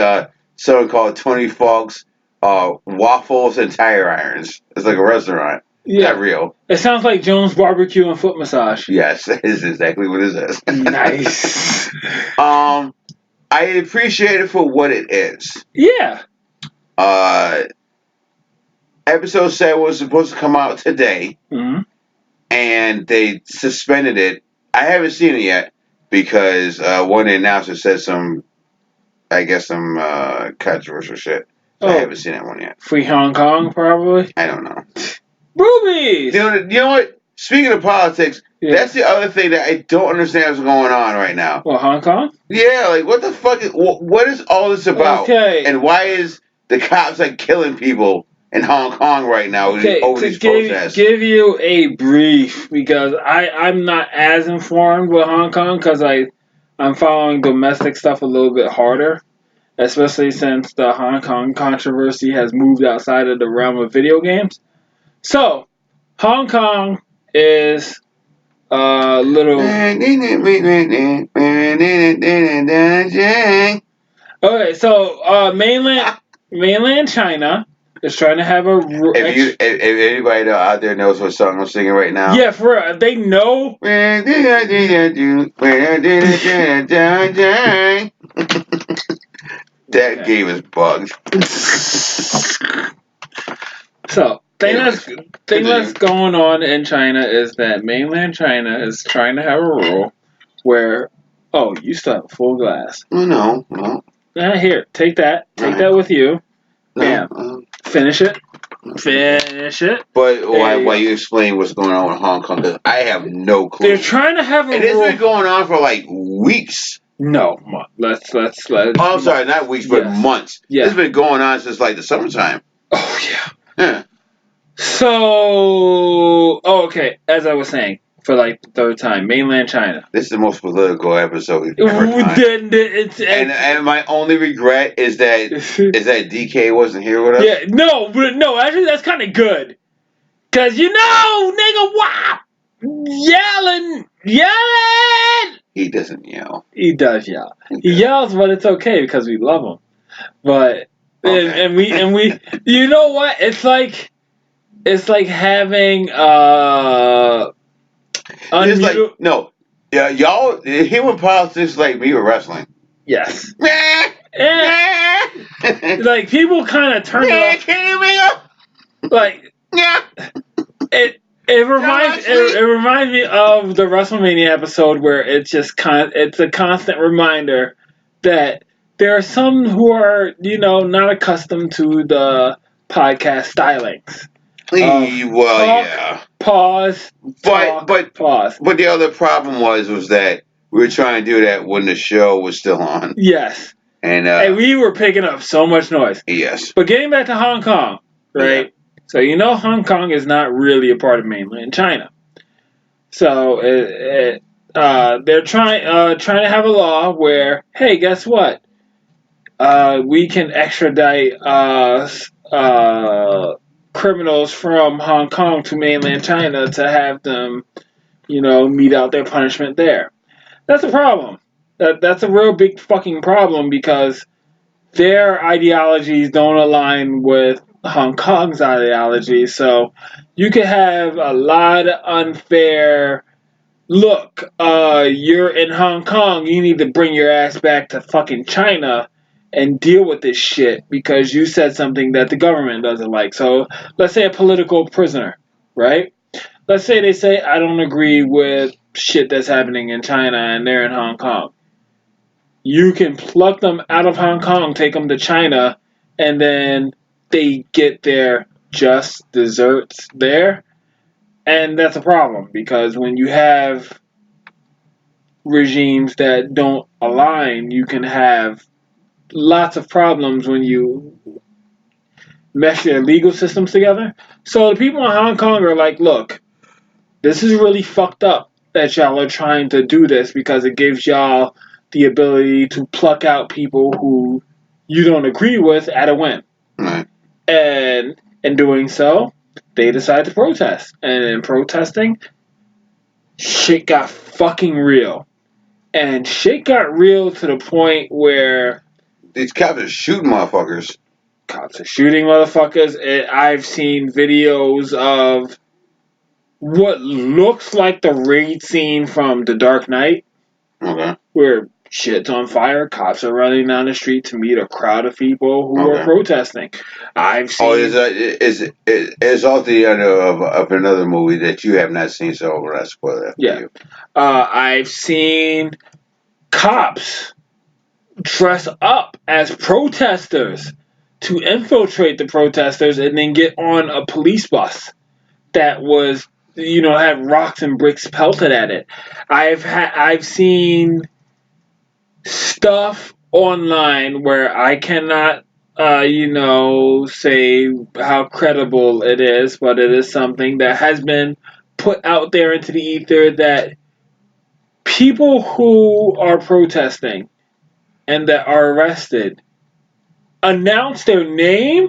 someone called Tony Falk's Waffles and Tire Irons. It's like a restaurant. Yeah. Not real. It sounds like Jones Barbecue and Foot Massage. Yes, that is exactly what it is. Nice. I appreciate it for what it is. Yeah. Episode 7 was supposed to come out today. Mm-hmm. And they suspended it. I haven't seen it yet because one of the announcers said some controversial shit. So I haven't seen that one yet. Free Hong Kong, probably? I don't know. Boobies! You know what? Speaking of politics, that's the other thing that I don't understand what's going on right now. Well, Hong Kong? Yeah, like what the fuck what is all this about? Okay. And why is the cops like killing people in Hong Kong right now over these protests? Give you a brief, because I'm not as informed with Hong Kong because I'm following domestic stuff a little bit harder, especially since the Hong Kong controversy has moved outside of the realm of video games. So, Hong Kong is a little... Okay, so mainland China is trying to have a... If anybody out there knows what song I'm singing right now... Yeah, for real. They know... That game is bugged. So, thing that's going on in China is that mainland China is trying to have a rule where, you still have a full glass. No. Here, take that. Take that with you. Bam. Finish it. But why you explain what's going on with Hong Kong? Because I have no clue. They're trying to have a rule. And it's been going on for like weeks. No, let's. I'm sorry, not weeks, but months. Yeah. It's been going on since like the summertime. Oh yeah. So, okay. As I was saying, for like the third time, mainland China. This is the most political episode we've ever done. And my only regret is that DK wasn't here with us. Yeah, no. Actually, that's kind of good, cause nigga, wow, yelling. He doesn't yell. He does yell. He yells, but it's okay because we love him. But and we you know what? It's like having Yeah, y'all, human politics like me with wrestling. Yes. Nah, And like people kind of turn it off. can you up? Like Yeah. it reminds me of the WrestleMania episode where it's just it's a constant reminder that there are some who are not accustomed to the podcast stylings of Well, talk, yeah. pause, talk, pause. But the other problem was that we were trying to do that when the show was still on. Yes. And we were picking up so much noise. Yes. But getting back to Hong Kong, right? Yeah. So Hong Kong is not really a part of mainland China. So they're trying to have a law where, hey, guess what? We can extradite criminals from Hong Kong to mainland China to have them, meet out their punishment there. That's a problem. That's a real big fucking problem because their ideologies don't align with Hong Kong's ideology. So you could have a lot of unfair. Look, you're in Hong Kong. You need to bring your ass back to fucking China and deal with this shit because you said something that the government doesn't like. So let's say a political prisoner, right? Let's say they say, I don't agree with shit that's happening in China and they're in Hong Kong. You can pluck them out of Hong Kong, take them to China, and then they get their just desserts there. And that's a problem because when you have regimes that don't align, you can have lots of problems when you mesh their legal systems together. So the people in Hong Kong are like, look, this is really fucked up that y'all are trying to do this because it gives y'all the ability to pluck out people who you don't agree with at a whim. Right. And in doing so, they decide to protest. And in protesting, shit got fucking real. And shit got real to the point where these cops are shooting motherfuckers. Cops are shooting motherfuckers. I've seen videos of what looks like the raid scene from The Dark Knight. Okay. Where shit's on fire, cops are running down the street to meet a crowd of people who are protesting. I've seen. It's off the end of another movie that you have not seen, so we're not spoil that for you. I've seen cops dress up as protesters to infiltrate the protesters and then get on a police bus that was, had rocks and bricks pelted at it. I've seen stuff online where I cannot, say how credible it is, but it is something that has been put out there into the ether that people who are protesting and that are arrested announce their name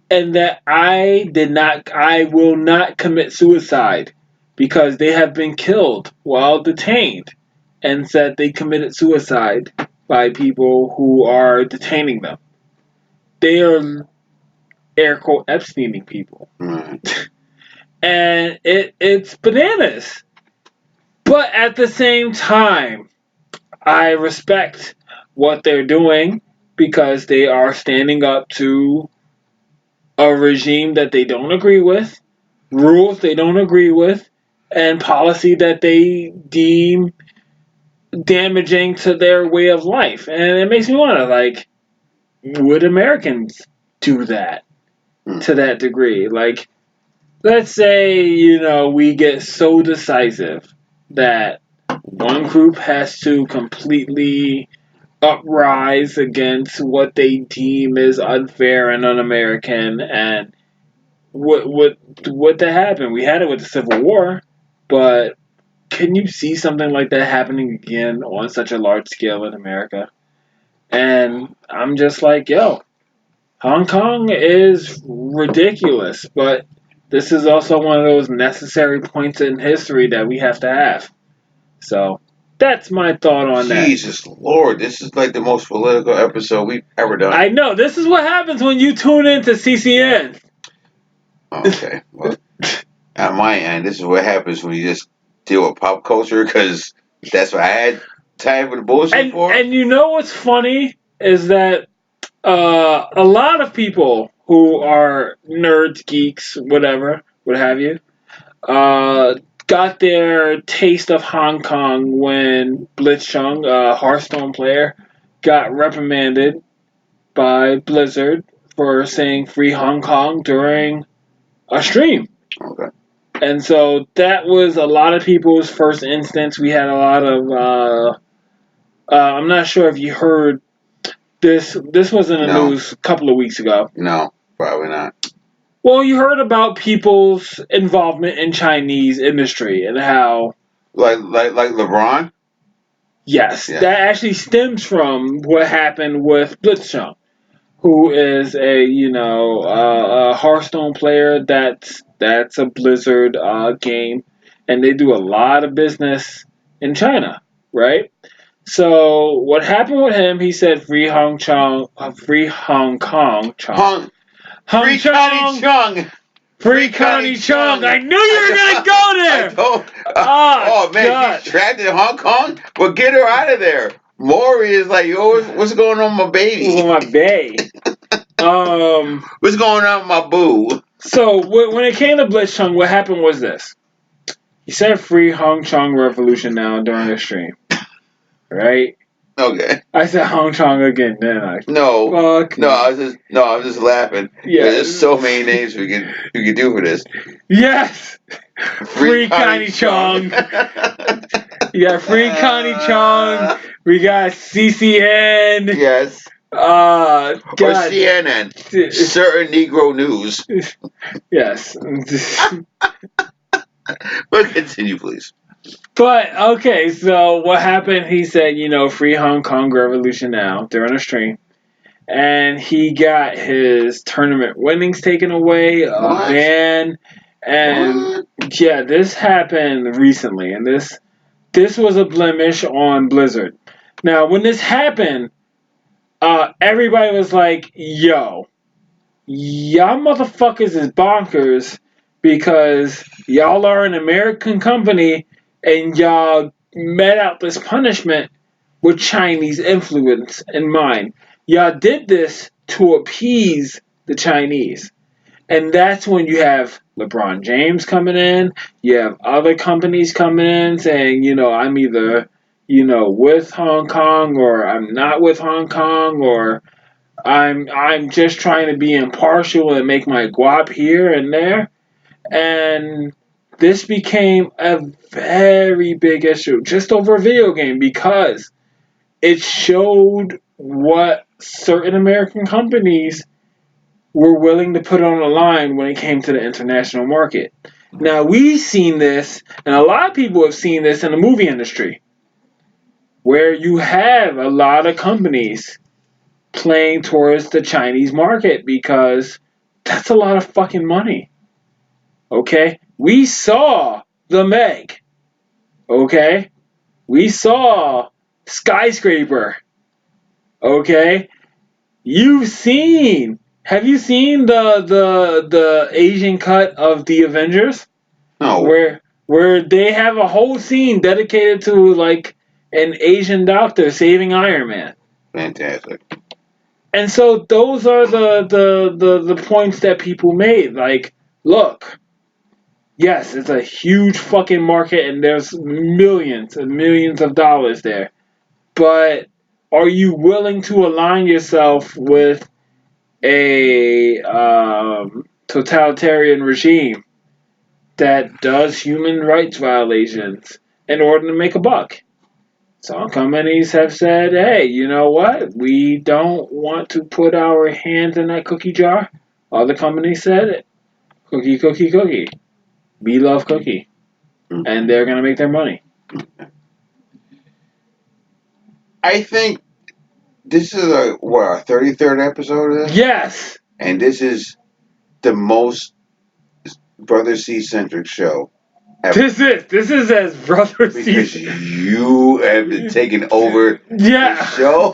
and that I will not commit suicide because they have been killed while detained and said they committed suicide by people who are detaining them. They are air quote Epsteining people. And it's bananas. But at the same time, I respect what they're doing because they are standing up to a regime that they don't agree with, rules they don't agree with, and policy that they deem damaging to their way of life. And it makes me wonder, like, would Americans do that to that degree? Like, let's say, we get so decisive that one group has to completely uprise against what they deem is unfair and un-American, and what that happened? We had it with the Civil War, but can you see something like that happening again on such a large scale in America? And I'm just like, yo, Hong Kong is ridiculous, but this is also one of those necessary points in history that we have to have. So that's my thought on that. Jesus Lord, this is like the most political episode we've ever done. I know. This is what happens when you tune into CCN. Okay. Well, at my end, this is what happens when you just deal with pop culture because That's what I had time for the bullshit for. And you know what's funny is that a lot of people who are nerds, geeks, whatever, what have you, uh, got their taste of Hong Kong when Blitzchung, a Hearthstone player, got reprimanded by Blizzard for saying "Free Hong Kong" during a stream. Okay. And so that was a lot of people's first instance. We had a lot of. I'm not sure if you heard this. This was in the No. news a couple of weeks ago. No, probably not. Well, you heard about people's involvement in Chinese industry and how Like LeBron? yes, Yeah. that actually stems from what happened with Blitzchung, who is a Hearthstone player. That's a Blizzard game, and they do a lot of business in China, right? So what happened with him? He said, free Hong Kong, Chong, Free Connie Chong, Chung. free Connie Chung. I knew you were gonna go there. I don't. Oh Man, God. she's trapped in Hong Kong. Well, get her out of there. Maury is like, yo, what's going on, with my baby? With my bae. What's going on, with my boo? So when it came to Blitzchung, what happened was this. He said "Free Hong Kong Revolution" now during a stream, right? Okay. I said Hong Kong again, didn't I? No. Fuck. No, I was just laughing. Yeah. There's so many names we can do for this. Yes. Free Connie Chung. You got Free Connie Chung. We got CCN. Yes. God. Or CNN. Certain Negro news. Yes. But continue, please. But okay, so what happened? He said, "Free Hong Kong Revolution" now during a stream, and he got his tournament winnings taken away, a What? ban, and yeah, this happened recently, and this was a blemish on Blizzard. Now, when this happened, everybody was like, "Yo, y'all motherfuckers is bonkers because y'all are an American company and y'all met out this punishment with Chinese influence in mind. Y'all did this to appease the Chinese." And that's when you have LeBron James coming in, you have other companies coming in saying, I'm either, with Hong Kong or I'm not with Hong Kong or I'm just trying to be impartial and make my guap here and there. And this became a very big issue just over a video game because it showed what certain American companies were willing to put on the line when it came to the international market. Now, we've seen this, and a lot of people have seen this in the movie industry, where you have a lot of companies playing towards the Chinese market because that's a lot of fucking money. Okay? We saw The Meg. Okay? We saw Skyscraper. Okay? Have you seen the Asian cut of the Avengers? No. Where they have a whole scene dedicated to like an Asian doctor saving Iron Man. Fantastic. And so those are the points that people made. Like, look, yes, it's a huge fucking market and there's millions and millions of dollars there. But are you willing to align yourself with a totalitarian regime that does human rights violations in order to make a buck? Some companies have said, hey, you know what? We don't want to put our hands in that cookie jar. Other companies said, cookie, cookie, cookie. We love cookie. And they're going to make their money. I think this is our 33rd episode of this? Yes. And this is the most Brother C-centric show ever. This is as Brother C. Because you have been taking over the show.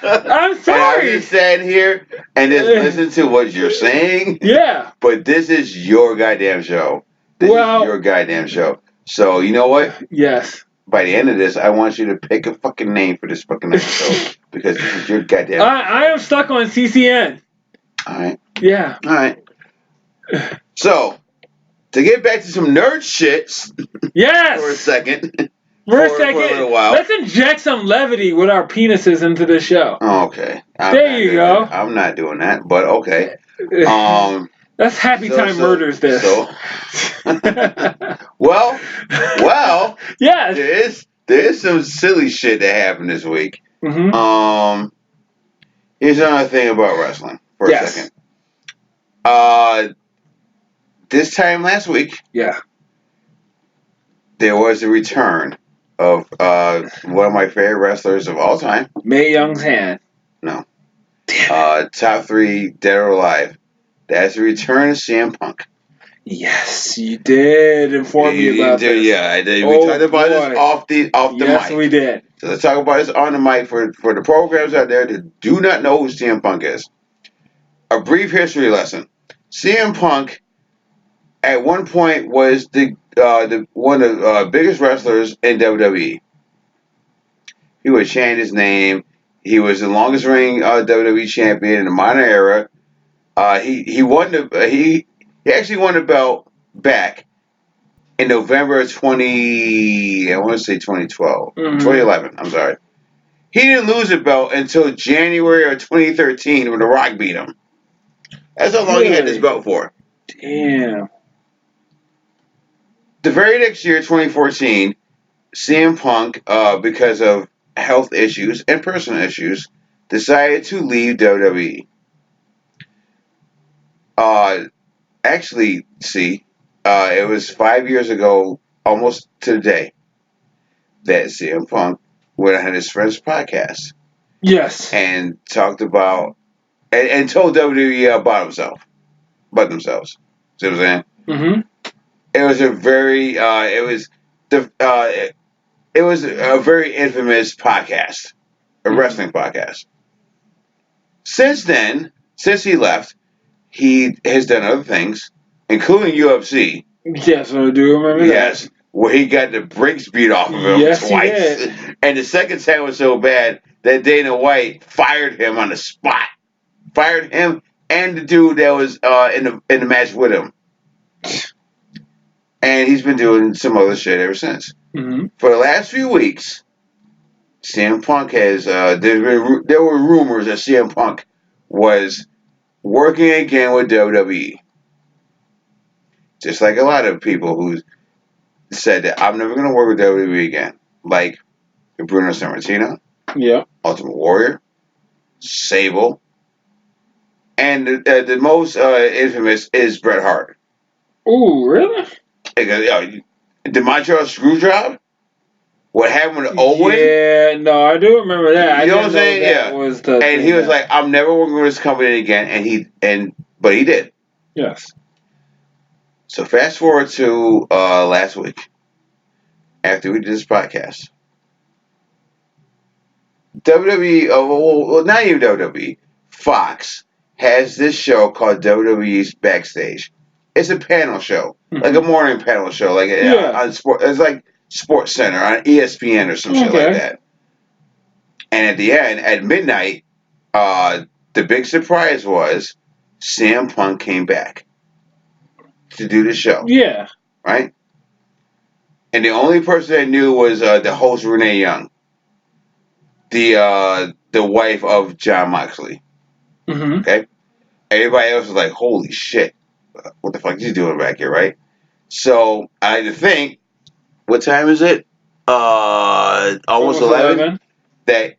I'm sorry. And I'm just standing here and just listen to what you're saying. Yeah. But this is your goddamn show. This is your goddamn show. So, you know what? Yes. by the end of this, I want you to pick a fucking name for this fucking episode because this is your goddamn. I am stuck on CCN. All right. Yeah. All right. So, to get back to some nerd shits Yes. for a second. For a little while. Let's inject some levity with our penises into the show. Oh, okay. There you go. I'm not doing that, but okay. That's happy time murders. This. So, well. Yes. There is some silly shit that happened this week. Mm-hmm. Here's another thing about wrestling for a second. This time last week. Yeah. There was a return of one of my favorite wrestlers of all time. Mae Young's hand. No. Top 3 dead or alive. That's the return of CM Punk. Yes, you did inform me about this. Yeah, I did. We talked about this off the mic. Yes, we did. So let's talk about this on the mic for the programs out there that do not know who CM Punk is. A brief history lesson. CM Punk, at one point, was one of the biggest wrestlers in WWE. He would chant his name. He was the longest reigning WWE champion in the modern era. He won he actually won the belt back in November of 2012. 2011, I'm sorry. He didn't lose the belt until January of 2013 when The Rock beat him. That's how long he had this belt for. Damn. The very next year, 2014, CM Punk, because of health issues and personal issues, decided to leave WWE. It was 5 years ago, almost to the day, that CM Punk went on his friend's podcast. Yes. And talked about, and told WWE about themselves. See what I'm saying? Mm-hmm. It was a very, it was a very infamous podcast, a wrestling podcast. Since then, since he left, he has done other things, including UFC. Yes, I do remember that. Yes, where he got the brakes beat off of him twice. He did. And the second time was so bad that Dana White fired him on the spot. Fired him and the dude that was in the match with him. And he's been doing some other shit ever since. Mm-hmm. For the last few weeks, CM Punk has there were rumors that CM Punk was working again with WWE. Just like a lot of people who said that I'm never going to work with WWE again. Like Bruno Sammartino, yeah, Ultimate Warrior, Sable, and the most infamous is Bret Hart. Ooh, really? The Montreal Screwjob? What happened with Owen? Yeah, no, I do remember that. You know what I'm saying? Yeah. Was the and he was like, I'm never working with this company again, but he did. Yes. So fast forward to last week, after we did this podcast. WWE, well, not even WWE, Fox has this show called WWE's Backstage. It's a panel show, like a morning panel show, like on sport. It's like Sports Center on ESPN or some shit like that. And at the end, at midnight, the big surprise was CM Punk came back to do the show. Yeah. Right? And the only person that knew was the host, Renee Young, the wife of John Moxley. Mm-hmm. Okay? Everybody else was like, holy shit, what the fuck is he doing back here, right? So I had to think, what time is it? Almost 11. That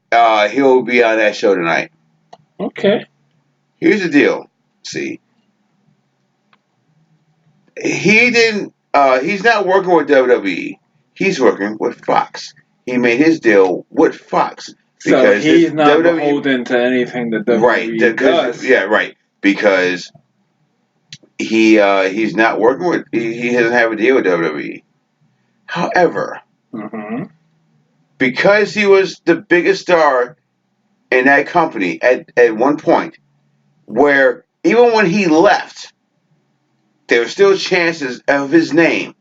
he'll be on that show tonight. Okay. Here's the deal. See, he didn't. He's not working with WWE. He's working with Fox. He made his deal with Fox because so he's not beholden to anything that WWE does. Yeah, right. Because he's not working with. He doesn't have a deal with WWE. However, because he was the biggest star in that company at one point, where even when he left, there were still chances of his name.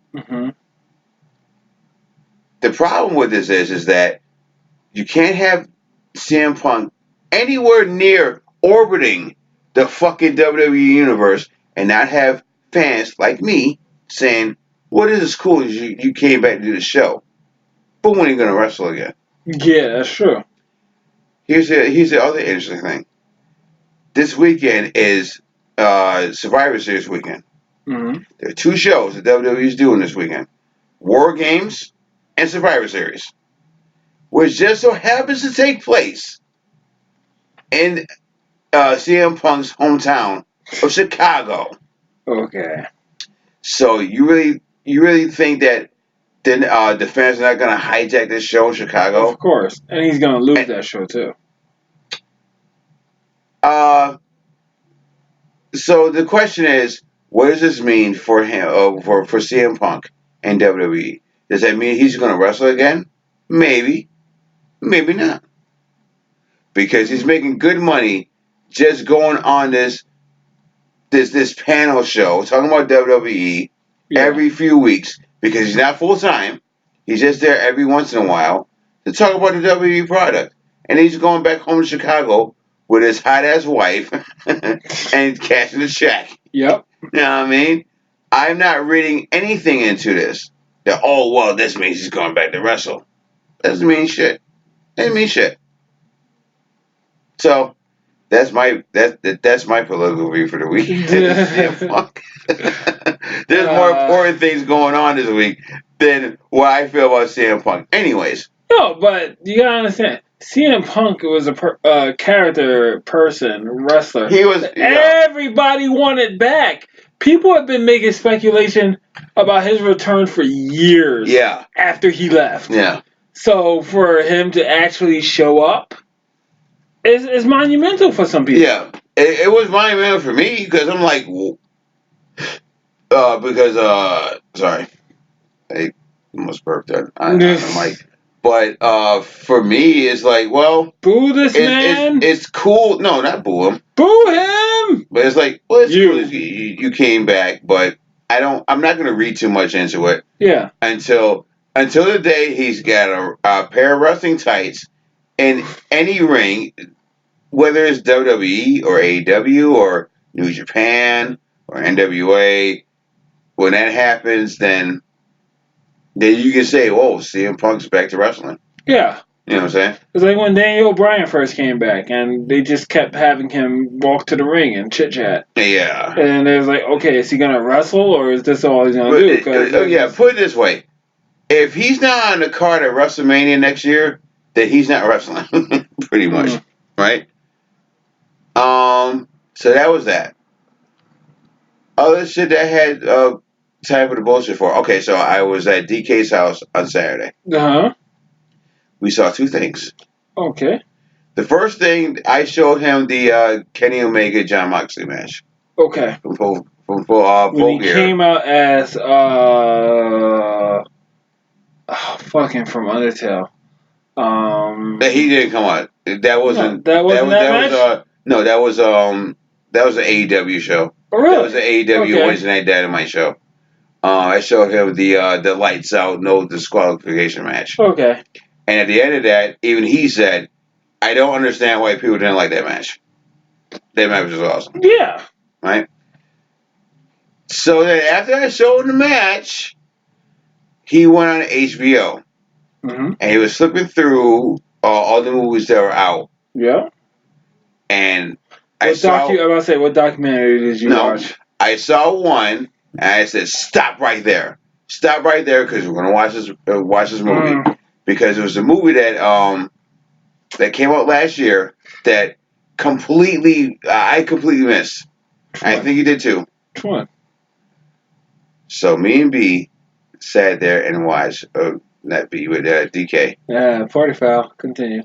There the problem with this is that you can't have CM Punk anywhere near orbiting the fucking WWE universe and not have fans like me saying, "What is this cool? You came back to do the show, but when are you going to wrestle again?" Yeah, that's true. Here's the other interesting thing. This weekend is Survivor Series weekend. Mm-hmm. There are two shows that WWE is doing this weekend: War Games and Survivor Series, which just so happens to take place in CM Punk's hometown of Chicago. Okay. So you really think that then the fans are not going to hijack this show in Chicago? Of course, and he's gonna lose that show too. So the question is, what does this mean for him, for CM Punk and WWE? Does that mean he's going to wrestle again? Maybe, maybe not, because he's making good money just going on this panel show talking about WWE every few weeks because he's not full time. He's just there every once in a while to talk about the WWE product, and he's going back home to Chicago with his hot ass wife and cashing the check. Yep. You know what I mean? I'm not reading anything into this. That, oh, well, this means he's going back to wrestle. Doesn't mean shit. Doesn't mean shit. So that's my political view for the weekend. CM Punk. There's more important things going on this week than what I feel about CM Punk. Anyways. No, but you gotta understand. CM Punk was a character, person, wrestler. He was. Everybody wanted back. People have been making speculation about his return for years. Yeah. After he left. Yeah. So for him to actually show up is monumental for some people. Yeah, it was monumental for me because I'm like, sorry, I almost burped on the mic. But for me, it's like, well, boo this man. It's cool. No, not boo him. Boo him. But it's like, well, it's cool. You came back, but I'm not going to read too much into it. Yeah. Until the day he's got a pair of wrestling tights in any ring, whether it's WWE or AEW or New Japan or NWA. When that happens, then you can say, "Oh, CM Punk's back to wrestling." Yeah. You know what I'm saying? It's like when Daniel Bryan first came back, and they just kept having him walk to the ring and chit chat. Yeah. And it was like, okay, is he gonna wrestle or is this all he's gonna do? Put it this way: if he's not on the card at WrestleMania next year, then he's not wrestling. Pretty much, right? So that was that. Other shit that I had time for the bullshit for. Okay, so I was at DK's house on Saturday. Uh-huh. We saw two things. Okay. The first thing, I showed him the Kenny Omega John Moxley match. Okay. From when Full he Gear. came out as fucking from Undertale. He didn't come out. That wasn't. That match? No, that was an AEW show. Oh, really? That was an AEW Wednesday Night Dynamite show. I showed him the lights out, no disqualification match. Okay. And at the end of that, even he said, "I don't understand why people didn't like that match. That match was awesome." Yeah. Right. So then, after I showed him the match, he went on HBO. Mm-hmm. And he was flipping through all the movies that were out. Yeah. And I'm about to say, what documentary did you watch? I saw one, and I said, "Stop right there! Stop right there, because we're gonna watch this movie because it was a movie that came out last year that I completely missed. I think you did too. Which one? So me and B sat there and watched. Not B, with DK. Yeah, party foul. Continue.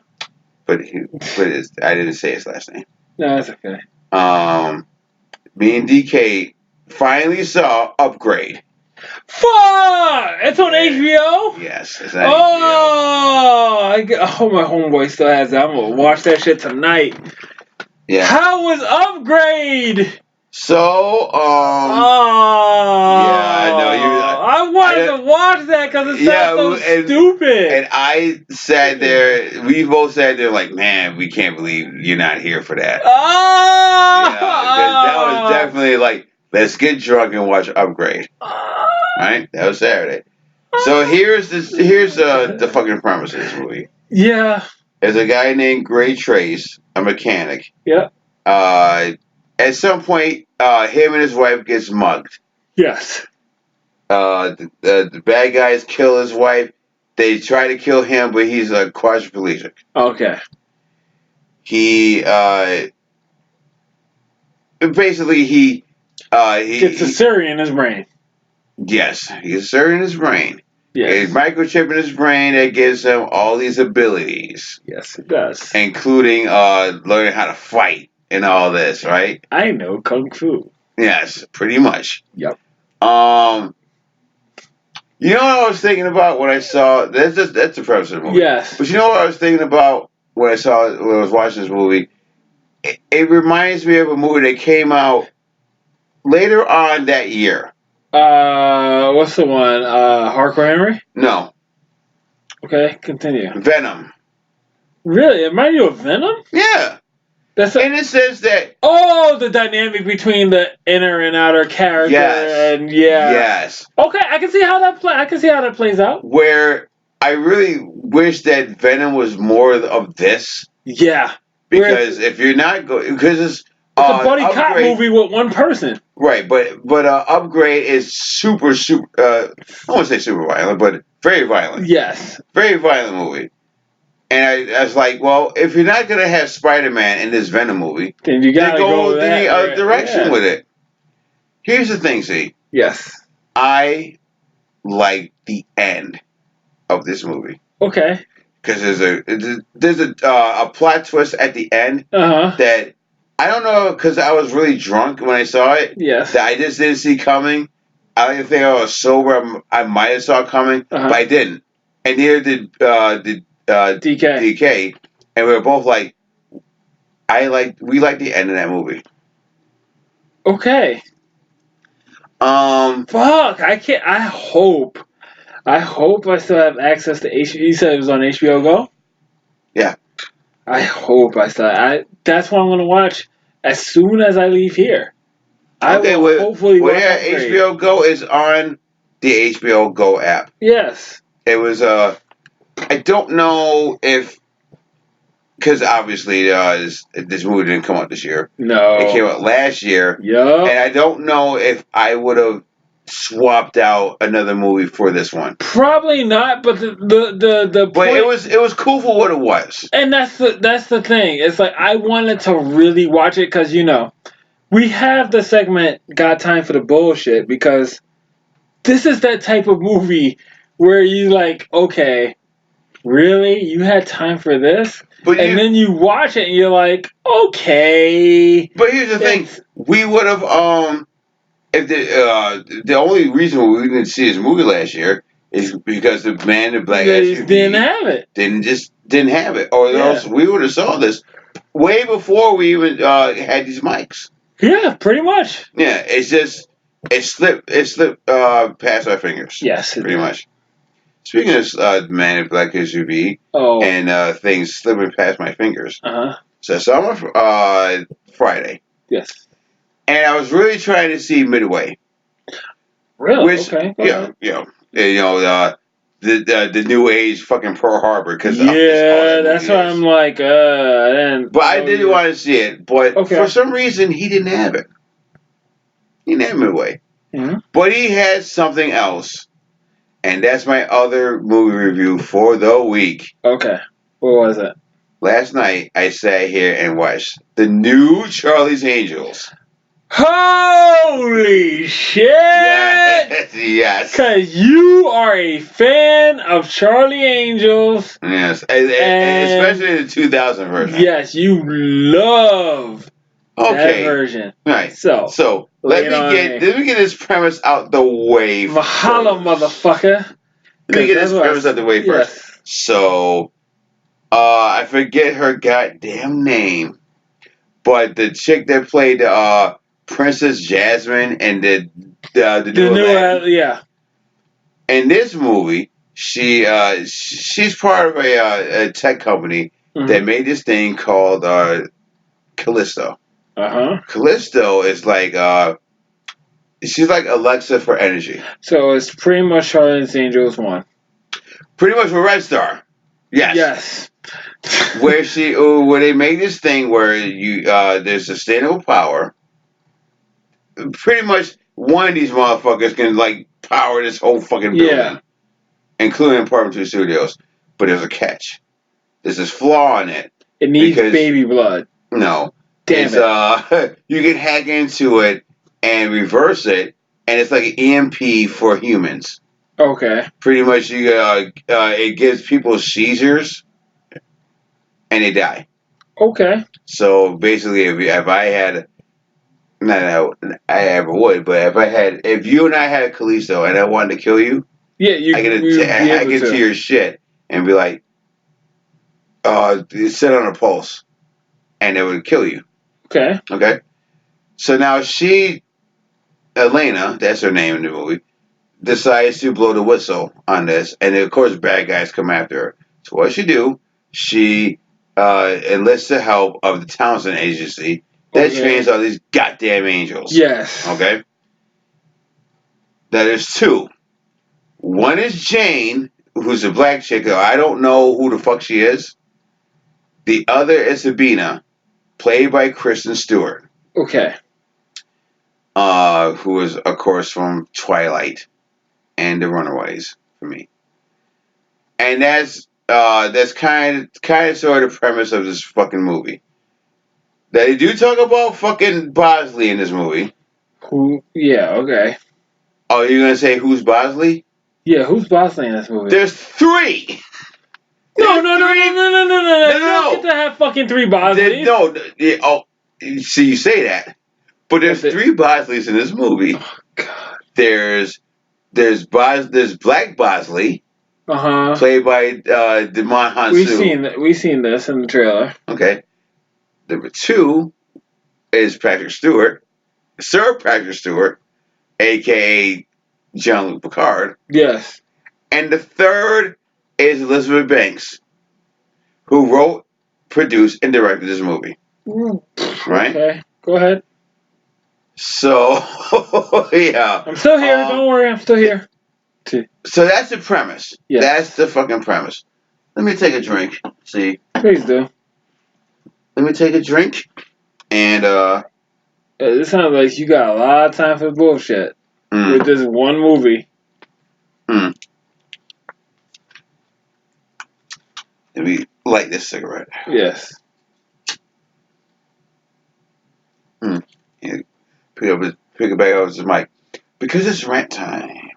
But I didn't say his last name. No, that's okay. Me and DK finally saw Upgrade. Fuck! It's on HBO? Yes, it's on HBO. I hope my homeboy still has that. I'm gonna watch that shit tonight. Yeah. How was Upgrade? So, yeah, I know I wanted to watch that because it sounds so stupid. And I sat there. We both sat there like, man, we can't believe you're not here for that. Oh, because that was definitely like, let's get drunk and watch Upgrade. Right? That was Saturday. So here's the fucking premise of this movie. Yeah. There's a guy named Gray Trace, a mechanic. Yep. At some point, him and his wife gets mugged. Yes. The bad guys kill his wife. They try to kill him, but he's a quadriplegic. Okay. He basically he gets a Syrian in his brain. Yes, he gets a Syrian in his brain. Yes. A microchip in his brain that gives him all these abilities. Yes, it does. Including learning how to fight and all this, right? I know Kung Fu. Yes, pretty much. Yep. You know what I was thinking about when I saw that's the premise of the movie. Yes. But you know what I was thinking about when I was watching this movie? It reminds me of a movie that came out later on that year. What's the one? Hardcore Henry? No. Okay, continue. Venom. Really? It reminded you of Venom? Yeah. And it says that. Oh, the dynamic between the inner and outer character. Yes. And yeah. Yes. Okay, I can see how that plays out. Where I really wish that Venom was more of this. Yeah. Because if you're not going, because it's a buddy cop movie with one person. Right, but Upgrade is super. I won't say super violent, but very violent. Yes. Very violent movie. And I was like, well, if you're not gonna have Spider-Man in this Venom movie, then you gotta go the other direction with it. Here's the thing, see. Yes. I like the end of this movie. Okay. Because there's a plot twist at the end that I don't know, because I was really drunk when I saw it. Yes. That I just didn't see coming. I didn't think I was sober. I might have saw it coming, but I didn't. And neither did DK. And we were both like, we like the end of that movie. Okay. Fuck, I can't. I hope I still have access to HBO. You said it was on HBO Go? Yeah. I hope I still. That's what I'm gonna watch as soon as I leave here. Hopefully watch HBO Go is on the HBO Go app. Yes. It was I don't know if, because obviously this movie didn't come out this year. No. It came out last year. Yeah. And I don't know if I would have swapped out another movie for this one. Probably not, but the but point, it was cool for what it was. And that's the thing. It's like I wanted to really watch it because we have the segment "Got Time for the Bullshit" because this is that type of movie where you like, okay, really, you had time for this, then you watch it and you're like, okay. But here's the thing: we would have if the only reason we didn't see his movie last year is because the Man in Black SUV didn't have it. Didn't have it, or else we would have saw this way before we even had these mics. Yeah, pretty much. Yeah, it's just it slipped past our fingers. Yes, pretty much. Speaking of Man in Black SUV and things slipping past my fingers. So I saw him on Friday. Yes. And I was really trying to see Midway. Really? Which, okay. The new age fucking Pearl Harbor. Cause that's why I'm like, But I did want to see it. But for some reason, he didn't have it. He didn't have Midway. Mm-hmm. But he had something else. And that's my other movie review for the week. Okay. What was it? Last night, I sat here and watched the new Charlie's Angels. Holy shit! Yes. Because you are a fan of Charlie Angels. Yes, especially the 2000 version. Yes, you love that version. Right. So let me get this premise out the way first. Mahalo, motherfucker. Let me get this premise out the way first. Yes. So, I forget her goddamn name, but the chick that played Princess Jasmine and the new yeah. in this movie, she's part of a tech company that made this thing called Callisto. Callisto is like she's like Alexa for energy. So it's pretty much Charlotte's Angels 1. Pretty much with Red Star. Yes. where they made this thing where you there's sustainable power. Pretty much one of these motherfuckers can like power this whole fucking building, including Apartment 2 Studios. But there's a catch. There's this flaw in it. It needs baby blood. No. Damn it. You can hack into it and reverse it, and it's like an EMP for humans. Okay. Pretty much, it gives people seizures, and they die. Okay. So basically, if I had, not that I ever would, but if you and I had Callisto and I wanted to kill you, yeah, I get to your shit and be like, sit on a pulse, and it would kill you. Okay. Okay. So now Elena, that's her name in the movie, decides to blow the whistle on this, and of course, bad guys come after her. So what she do? She enlists the help of the Townsend Agency that trains all these goddamn angels. Yes. Okay. Now there's two. One is Jane, who's a black chick. I don't know who the fuck she is. The other is Sabina, played by Kristen Stewart. Okay. Who is, of course, from Twilight and The Runaways for me. And that's kind of sort of the premise of this fucking movie. They do talk about fucking Bosley in this movie. Who? Yeah. Okay. Oh, you're gonna say who's Bosley? Yeah. Who's Bosley in this movie? There's three. No. You don't get to have fucking three Bosleys. See, you say that, but there's three Bosleys in this movie. Oh God. There's Black Bosley. Played by Demond Hansu. We've seen this in the trailer. Okay. Number two is Patrick Stewart, Sir Patrick Stewart, aka Jean-Luc Picard. Yes. And the third is Elizabeth Banks, who wrote, produced, and directed this movie. Right? Okay. Go ahead. So, yeah. I'm still here. Don't worry. I'm still here. So that's the premise. Yes. That's the fucking premise. Let me take a drink. See? Please do. Let me take a drink. And, it sounds like you got a lot of time for bullshit with this one movie. Let me light this cigarette. Yes. Yeah. Pick it back up to the mic. Because it's rant time.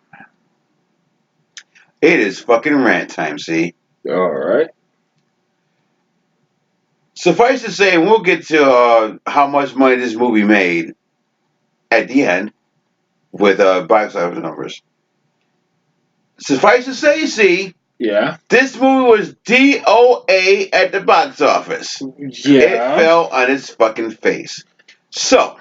It is fucking rant time, see? Alright. Suffice to say, we'll get to how much money this movie made at the end with box office numbers. Suffice to say, see? Yeah. This movie was DOA at the box office. Yeah. It fell on its fucking face. So,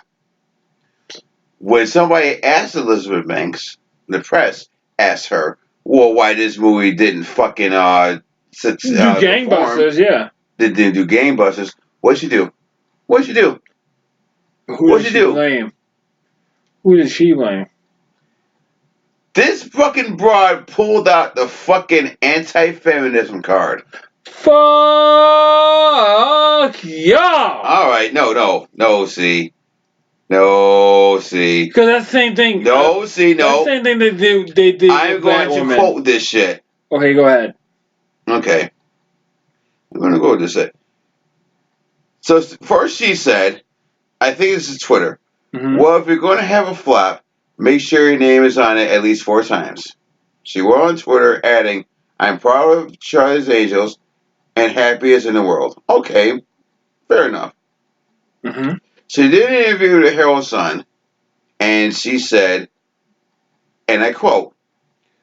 when somebody asked Elizabeth Banks, the press asked her, well, why this movie didn't fucking do gangbusters, yeah. Didn't do gangbusters. What'd she do? Who did she blame? This fucking broad pulled out the fucking anti-feminism card. Fuck y'all! Alright, no, see. No, see. Because that's the same thing. No, see, no. That's the same thing they did. I'm going to quote this shit. Okay, go ahead. Okay. I'm going to go with this shit. So, first she said, I think this is Twitter. Well, if you're going to have a flop, make sure your name is on it at least 4 times. She went on Twitter adding, I'm proud of Charlie's Angels and happiest in the world. Okay, fair enough. She did an interview with the Herald Sun, and she said, and I quote,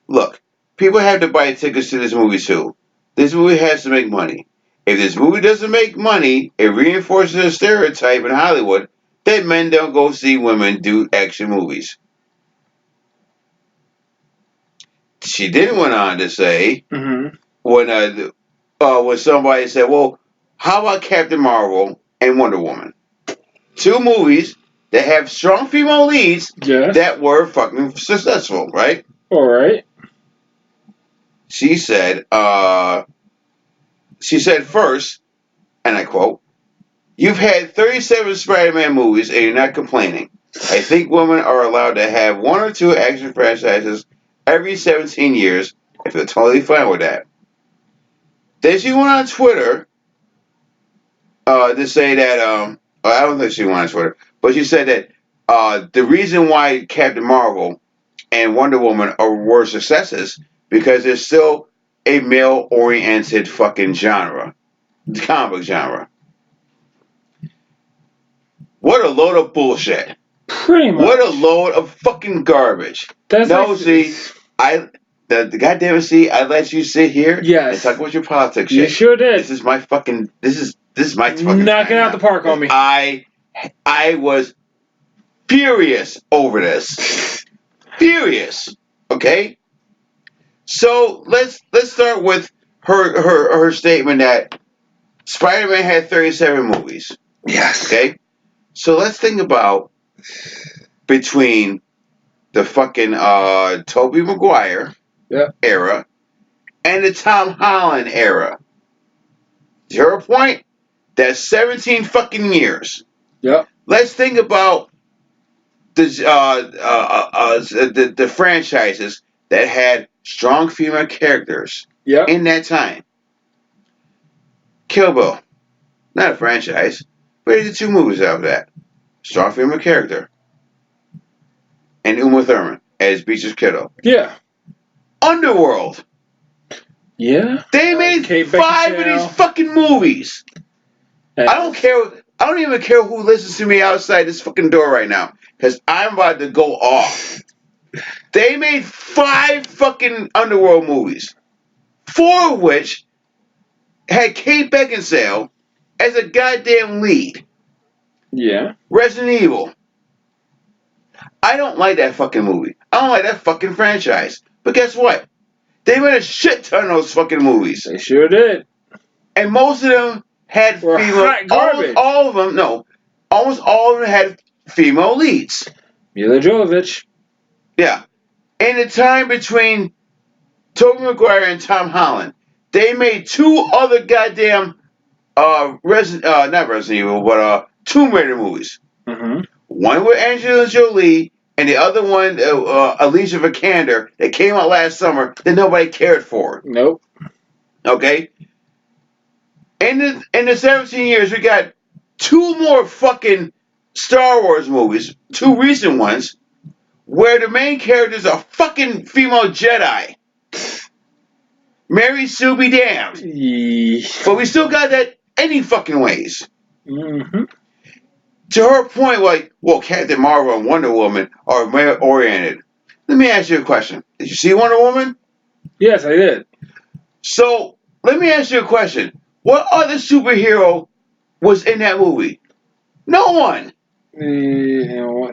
look, people have to buy tickets to this movie too. This movie has to make money. If this movie doesn't make money, it reinforces a stereotype in Hollywood that men don't go see women do action movies. she then went on to say, Mm-hmm. when somebody said, well, how about Captain Marvel and Wonder Woman? Two movies that have strong female leads Yes. that were fucking successful, right? All right. She said first, and I quote, you've had 37 Spider-Man movies and you're not complaining. I think women are allowed to have one or two action franchises every 17 years if they're totally fine with that. Then she went on Twitter to say that, I don't think she went on Twitter, but she said that the reason why Captain Marvel and Wonder Woman were successes because there's still a male-oriented fucking genre, comic book genre. What a load of bullshit. Pretty much. What a load of fucking garbage. That's no, like, see, the goddamn it, see, I let you sit here and talk about your politics shit. You sure did. This is my fucking fucking knocking out the park on me. I was furious over this. Furious. Okay? So let's start with her statement that Spider-Man had 37 movies. Yes. Okay? So let's think about between the fucking Tobey Maguire era and the Tom Holland era. To her point, that's 17 fucking years. Yep. Let's think about the franchises that had strong female characters in that time. Kill Bill, not a franchise, but he did 2 movies out of that. Strong female character. And Uma Thurman as Beatrice Kiddo. Yeah. Underworld. Yeah. They made Kate 5 of these fucking movies. I don't care. I don't even care who listens to me outside this fucking door right now, because I'm about to go off. They made 5 fucking Underworld movies, 4 of which had Kate Beckinsale as a goddamn lead. Yeah. Resident Evil. I don't like that fucking movie. I don't like that fucking franchise. But guess what? They made a shit ton of those fucking movies. They sure did. And most of them had female. Hot garbage. Almost all of them had female leads. Mila Jovovich. Yeah. In the time between Tobey Maguire and Tom Holland, they made 2 other goddamn not Resident Evil, but Tomb Raider movies. Mm-hmm. One with Angelina Jolie, and the other one, Alicia Vikander, that came out last summer that nobody cared for. Nope. Okay? In the 17 years, we got 2 more fucking Star Wars movies, 2 recent ones, where the main characters are fucking female Jedi. Mary Sue be damned. But we still got that any fucking ways. Mm-hmm. To her point, like, well, Captain Marvel and Wonder Woman are male-oriented. Let me ask you a question. Did you see Wonder Woman? Yes, I did. So, let me ask you a question. What other superhero was in that movie? No one. No.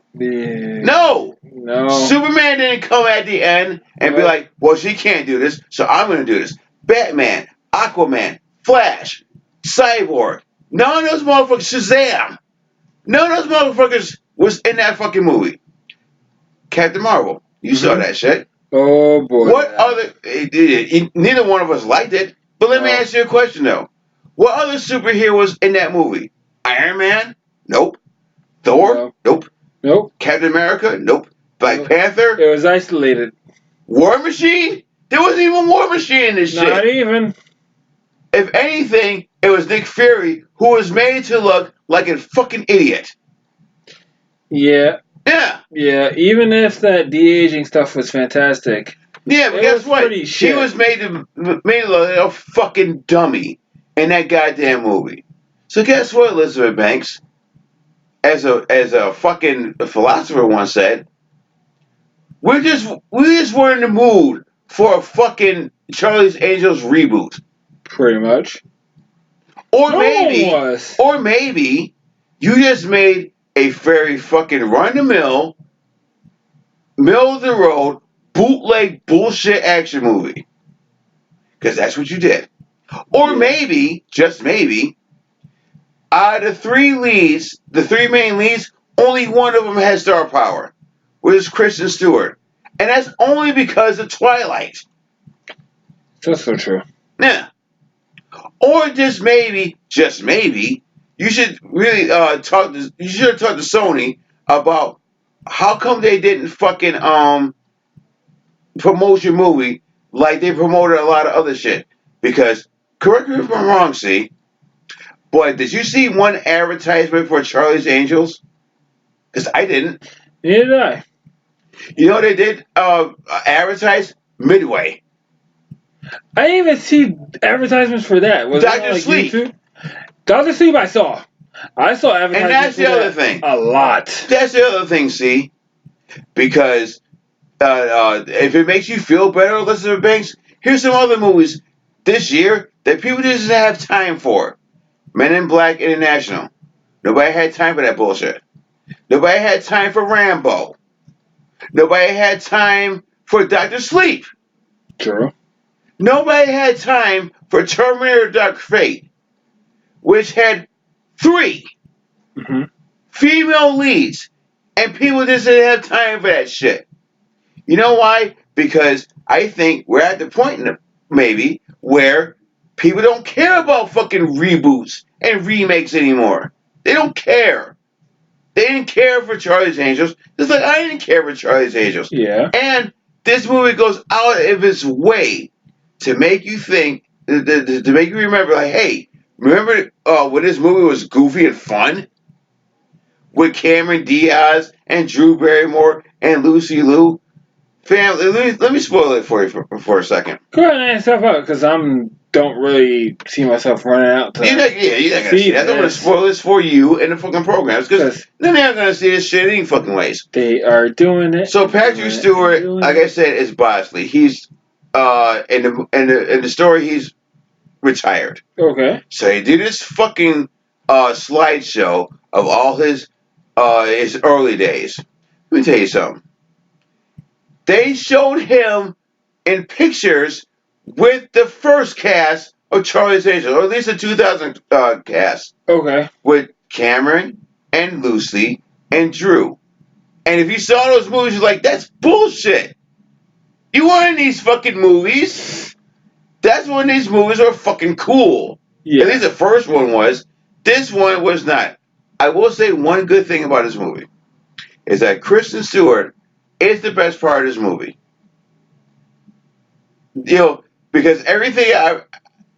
Superman didn't come at the end and be like, well, she can't do this, so I'm going to do this. Batman, Aquaman, Flash, Cyborg, none of those motherfuckers, Shazam, none of those motherfuckers was in that fucking movie. Captain Marvel, you saw that shit. Oh, boy. What other, neither one of us liked it, but let me ask you a question, though. What other superhero was in that movie? Iron Man? Nope. Thor? Nope. Captain America? Nope. Black Panther? It was isolated. War Machine? There wasn't even War Machine in this shit. Not even. If anything, it was Nick Fury, who was made to look like a fucking idiot. Yeah. Yeah. Yeah, even if that de-aging stuff was fantastic. Yeah, but guess what? He was made to look like a fucking dummy in that goddamn movie. So guess what, Elizabeth Banks? As a fucking philosopher once said, we just were in the mood for a fucking Charlie's Angels reboot. Pretty much. Or maybe you just made a very fucking run-of-the-mill, middle of the road, bootleg bullshit action movie. Because that's what you did. Or maybe, just maybe, out of the three main leads, only one of them has star power, which is Kristen Stewart. And that's only because of Twilight. That's so true. Yeah. Or just maybe, you should really you should have talked to Sony about how come they didn't fucking promote your movie like they promoted a lot of other shit. Because, correct me if I'm wrong, see, but did you see one advertisement for Charlie's Angels? Because I didn't. Neither did I. You know they did advertise Midway. I didn't even see advertisements for that. Was Dr. it on, like, Sleep. YouTube? Dr. Sleep I saw. I saw advertisements And that's for the other that thing. a lot. That's the other thing, see? Because if it makes you feel better, Elizabeth Banks, here's some other movies this year that people just didn't have time for. Men in Black International. Nobody had time for that bullshit. Nobody had time for Rambo. Nobody had time for Dr. Sleep. True. Nobody had time for Terminator Dark Fate, which had 3 female leads, and people just didn't have time for that shit. You know why? Because I think we're at the point, maybe, where people don't care about fucking reboots and remakes anymore. They don't care. They didn't care for Charlie's Angels, just like I didn't care for Charlie's Angels. Yeah. And this movie goes out of its way to make you think, to make you remember, like, hey, remember when this movie was goofy and fun? With Cameron Diaz and Drew Barrymore and Lucy Liu? Fam, let me spoil it for you for a second. Go ahead and add stuff up, because don't really see myself running out to You're not gonna see that. I'm gonna spoil this for you and the fucking programs, because then they're not gonna see this shit any fucking ways. They are doing it. So Patrick Stewart, like I said, is Bosley. He's in the story he's retired. Okay. So he did this fucking slideshow of all his early days. Let me tell you something. They showed him in pictures with the first cast of Charlie's Angels, or at least the 2000 cast. Okay. With Cameron and Lucy and Drew. And if you saw those movies, you're like, that's bullshit. You weren't in these fucking movies. That's when these movies are fucking cool. Yeah. At least the first one was. This one was not. I will say one good thing about this movie is that Kristen Stewart is the best part of this movie. You know, because everything else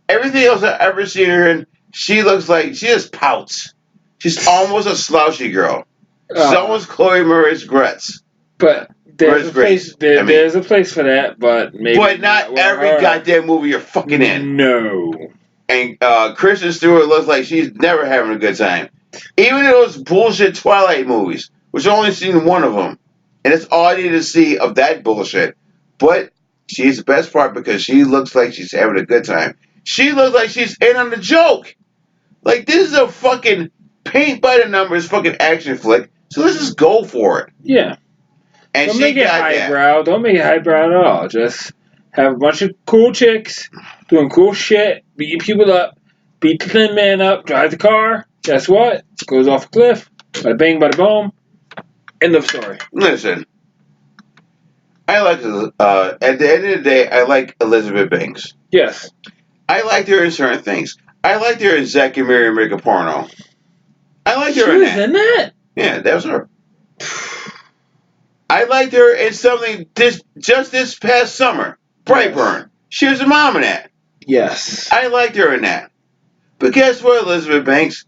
I've ever seen her in, she looks like she just pouts. She's almost a slouchy girl. She's almost Chloe Moretz Gretz. But there's a place. There's a place for that, but maybe. But not every goddamn movie you're fucking in. No. And Kristen Stewart looks like she's never having a good time. Even in those bullshit Twilight movies, which I've only seen one of them, and it's all I need to see of that bullshit. But she's the best part because she looks like she's having a good time. She looks like she's in on the joke. Like, this is a fucking paint by the numbers fucking action flick. So let's just go for it. Yeah. And don't make it highbrow. Don't make it highbrow at all. Just have a bunch of cool chicks doing cool shit, beating people up, beat the thin man up, drive the car. Guess what? Goes off a cliff. Bada bang, bada boom. End of story. Listen. I like, at the end of the day, I like Elizabeth Banks. Yes. I liked her in certain things. I liked her in Zack and Miri Make a Porno. I liked her in that. She was in that? Yeah, that was her. I liked her in something just this past summer. Brightburn. She was the mom in that. Yes. I liked her in that. But guess what, Elizabeth Banks?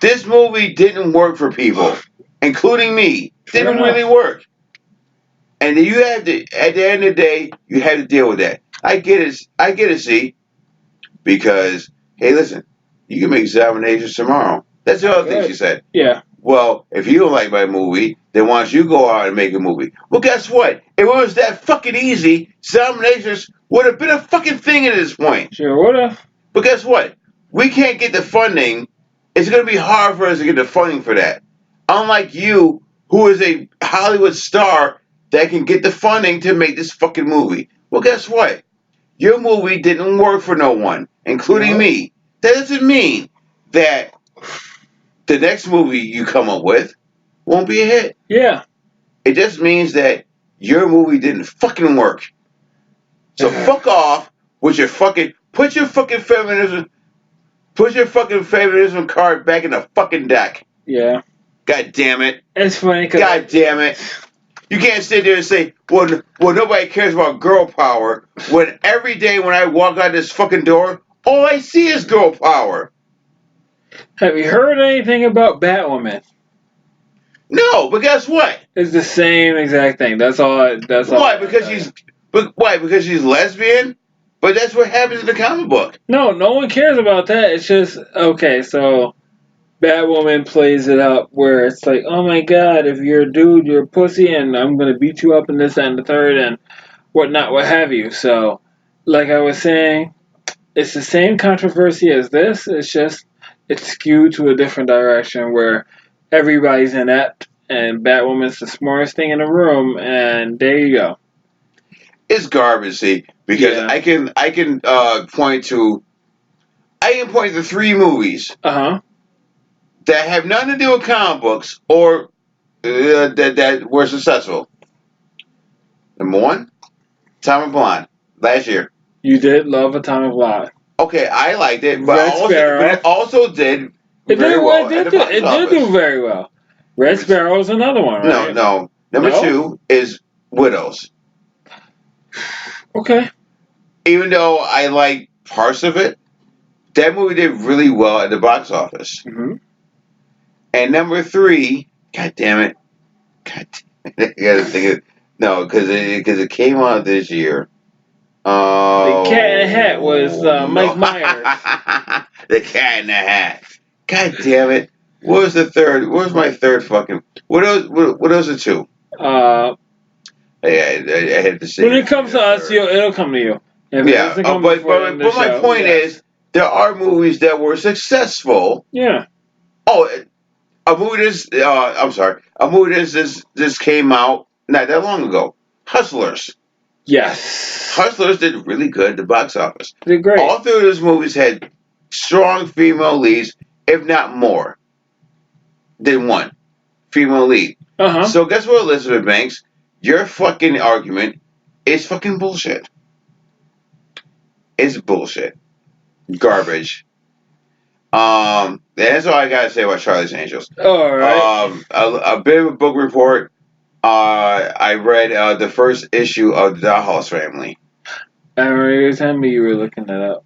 This movie didn't work for people, including me. Didn't really work. And you had to, at the end of the day, you had to deal with that. I get it, see? Because, hey, listen, you can make examinations tomorrow. That's the other thing she said. Yeah. Well, if you don't like my movie, then why don't you go out and make a movie? Well, guess what? If it was that fucking easy, examinations would have been a fucking thing at this point. Sure would have. But guess what? We can't get the funding. It's going to be hard for us to get the funding for that. Unlike you, who is a Hollywood star that can get the funding to make this fucking movie. Well, guess what? Your movie didn't work for no one, including me. That doesn't mean that the next movie you come up with won't be a hit. Yeah. It just means that your movie didn't fucking work. So fuck off with your fucking put your fucking feminism card back in the fucking deck. Yeah. God damn it. It's funny because God damn it. You can't sit there and say, well, nobody cares about girl power when every day when I walk out this fucking door, all I see is girl power. Have you heard anything about Batwoman? No, but guess what? It's the same exact thing. That's all. Why? Because she's lesbian? But that's what happens in the comic book. No one cares about that. It's just okay. So Batwoman plays it up where it's like, oh my god, if you're a dude, you're a pussy, and I'm gonna beat you up in this and the third and whatnot, what have you. So, like I was saying, it's the same controversy as this. It's just it's skewed to a different direction where everybody's inept and Batwoman's the smartest thing in the room, and there you go. It's garbage, see, because Yeah. I can point to 3 movies Uh-huh. that have nothing to do with comic books or that were successful. Number 1, Atomic Blonde, last year. You did love Atomic Blonde. Okay, I liked it, but Red it also did very well at the box It office. did do very well. Red Sparrow's another one, right? No. Number 2 is Widows. Okay. Even though I like parts of it, that movie did really well at the box office. Mm-hmm. And number 3, God damn it. I gotta think of no, because it came out this year. Oh, The Cat in the Hat was Mike Myers. The Cat in the Hat. God damn it! What was the third? What was my third fucking? What else the 2? Uh, I had to say. when it comes to us, it'll come to you. If it Yeah, doesn't come but before the end of the my show, point is, there are movies that were successful. Yeah. Oh, a movie a movie this came out not that long ago. Hustlers. Yes. Hustlers did really good at the box office. They're great. All 3 of those movies had strong female leads, if not more than one female lead. Uh-huh. So guess what, Elizabeth Banks? Your fucking argument is fucking bullshit. It's bullshit. Garbage. That's all I gotta say about Charlie's Angels. All right. A bit of a book report. I read the first issue of the Dollhouse Family. I remember you telling me you were looking that up.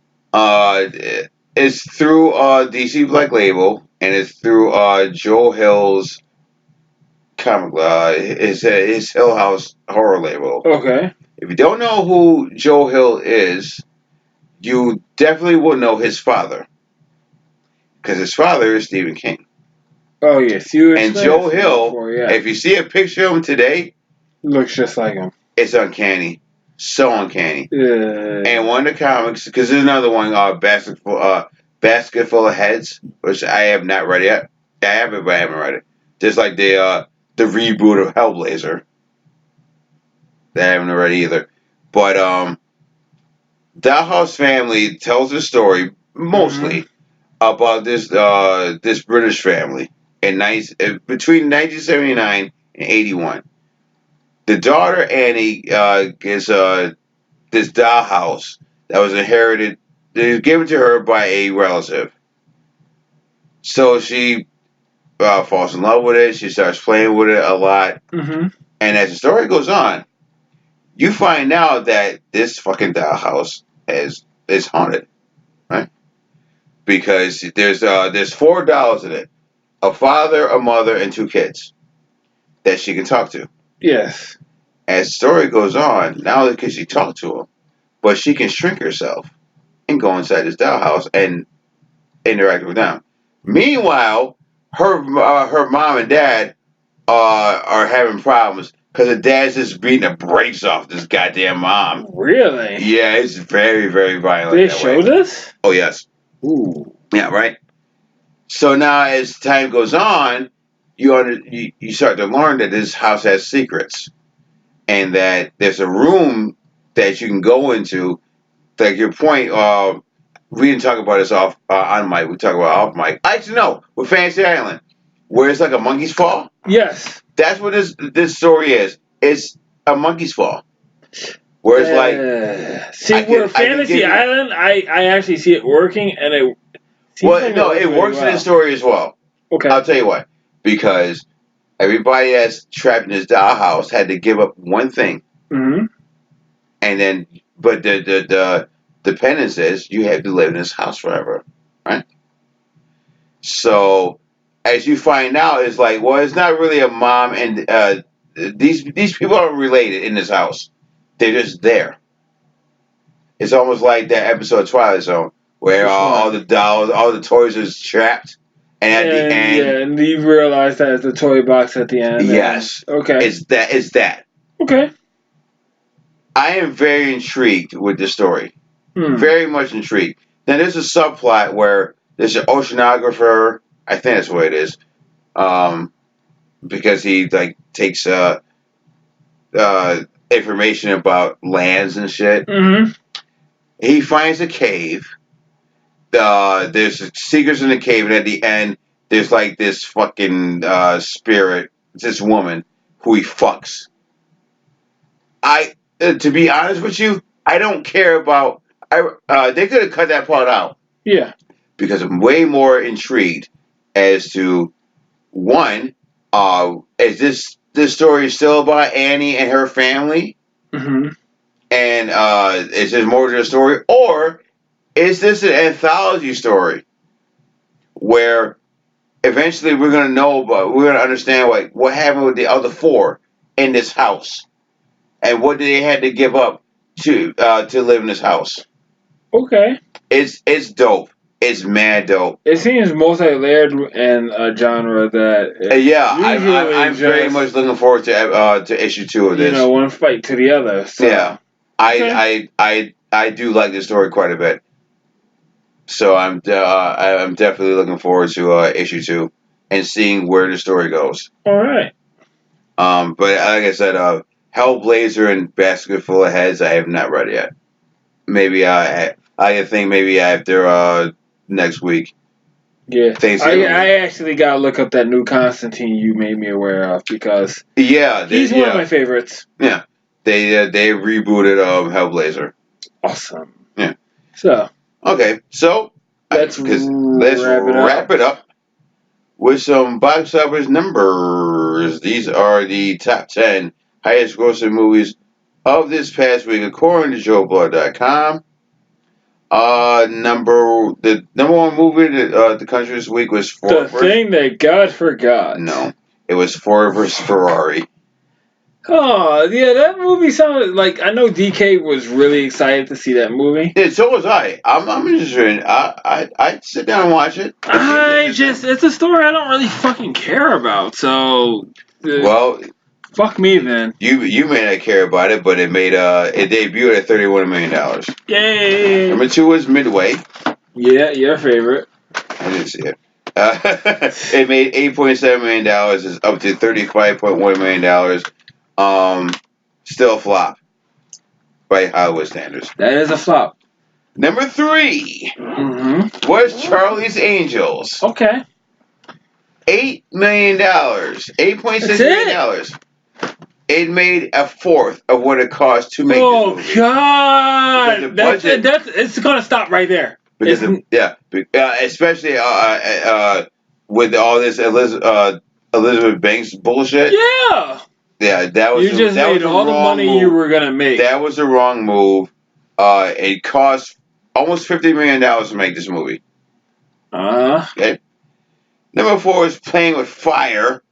It's through DC Black Label, and it's through Joe Hill's comic. His Hill House horror label. Okay. If you don't know who Joe Hill is, you definitely will know his father, because his father is Stephen King. Oh yes, and Joe Hill. Before, yeah. If you see a picture of him today, looks just like him. It's uncanny, so uncanny. Yeah. And one of the comics, because there's another one, Basket Full of Heads, which I have not read yet. I have it, but I haven't read it. Just like the reboot of Hellblazer. That I haven't read either. But Dollhouse Family tells a story mostly about this British family between 1979 and 81. The daughter Annie gets this dollhouse that was inherited. It was given to her by a relative. So she falls in love with it. She starts playing with it a lot. Mm-hmm. And as the story goes on, you find out that this fucking dollhouse is haunted, right? Because there's 4 dolls in it, a father, a mother, and 2 kids that she can talk to. Yes. As the story goes on, not only can she talk to them, but she can shrink herself and go inside this dollhouse and interact with them. Meanwhile, her mom and dad are having problems because the dad's just beating the brakes off this goddamn mom. Really? Yeah, it's very, very violent. They show this? Oh, yes. Ooh. Yeah, right? So now as time goes on, you start to learn that this house has secrets. and that there's a room that you can go into. Like your point, we didn't talk about this off on mic. We talk about off mic. Actually, no, with Fantasy Island, where it's like a monkey's fall. Yes. That's what this story is. It's a monkey's fall. Where it's like, see, where Fantasy Island, I actually see it working, and it. Well, no, it works in this story as well. Okay. I'll tell you why. Because everybody that's trapped in this dollhouse had to give up one thing. Mm-hmm. And then, but the penance is you have to live in this house forever, right? So, as you find out, it's like, well, it's not really a mom and these people aren't related in this house. They're just there. It's almost like that episode of Twilight Zone where all the dolls, all the toys are trapped, and at the end, yeah, and you realize that it's the toy box at the end. Yes. Okay. It's that. Okay. I am very intrigued with this story. Very much intrigued. Now, there's a subplot where there's an oceanographer. I think that's what it is. Because he like takes information about lands and shit. Mm-hmm. He finds a cave. There's secrets in the cave, and at the end, there's like this fucking spirit, this woman who he fucks. To be honest with you, I don't care about. They could have cut that part out. Yeah. Because I'm way more intrigued as to one, is this story still about Annie and her family? Mm-hmm. And is there more to the story, or is this an anthology story where eventually we're gonna understand like what happened with the other four in this house, and what did they had to give up to live in this house? Okay. It's dope. It's mad dope. It seems multi-layered in a genre that. Yeah, I'm very much looking forward to issue 2 of this. One fight to the other. So. Yeah, I do like this story quite a bit. So I'm definitely looking forward to issue 2 and seeing where the story goes. All right. But like I said, Hellblazer and Basket Full of Heads I have not read yet. Maybe I think maybe after next week. Yeah, I actually gotta look up that new Constantine you made me aware of because he's one of my favorites. Yeah, they rebooted Hellblazer. Awesome. Yeah. So okay, so let's wrap it up with some box office numbers. These are the top 10 highest grossing movies of this past week according to JoeBlood.com. The number one movie in the country this week was Ford. The thing that God forgot. No, it was Ford versus Ferrari. Oh yeah, that movie sounded like I know DK was really excited to see that movie. Yeah, so was I. I'm interested in it. I'd sit down and watch it. It's a story I don't really fucking care about. So well, fuck me then. You may not care about it, but it debuted at $31 million. Yay! Number 2 was Midway. Yeah, your favorite. I didn't see it. It made $8.7 million. It's up to $35.1 million. Still a flop by Hollywood standards. That is a flop. Number 3 was Charlie's Angels. Okay. $8 million. $8.6 million. It made a fourth of what it cost to make this movie. Oh, God! It's going to stop right there. Especially with all this Elizabeth Banks bullshit. Yeah! Yeah, that was you just made all the money you were going to make. That was the wrong move. It cost almost $50 million to make this movie. Okay. Number 4 is Playing with Fire.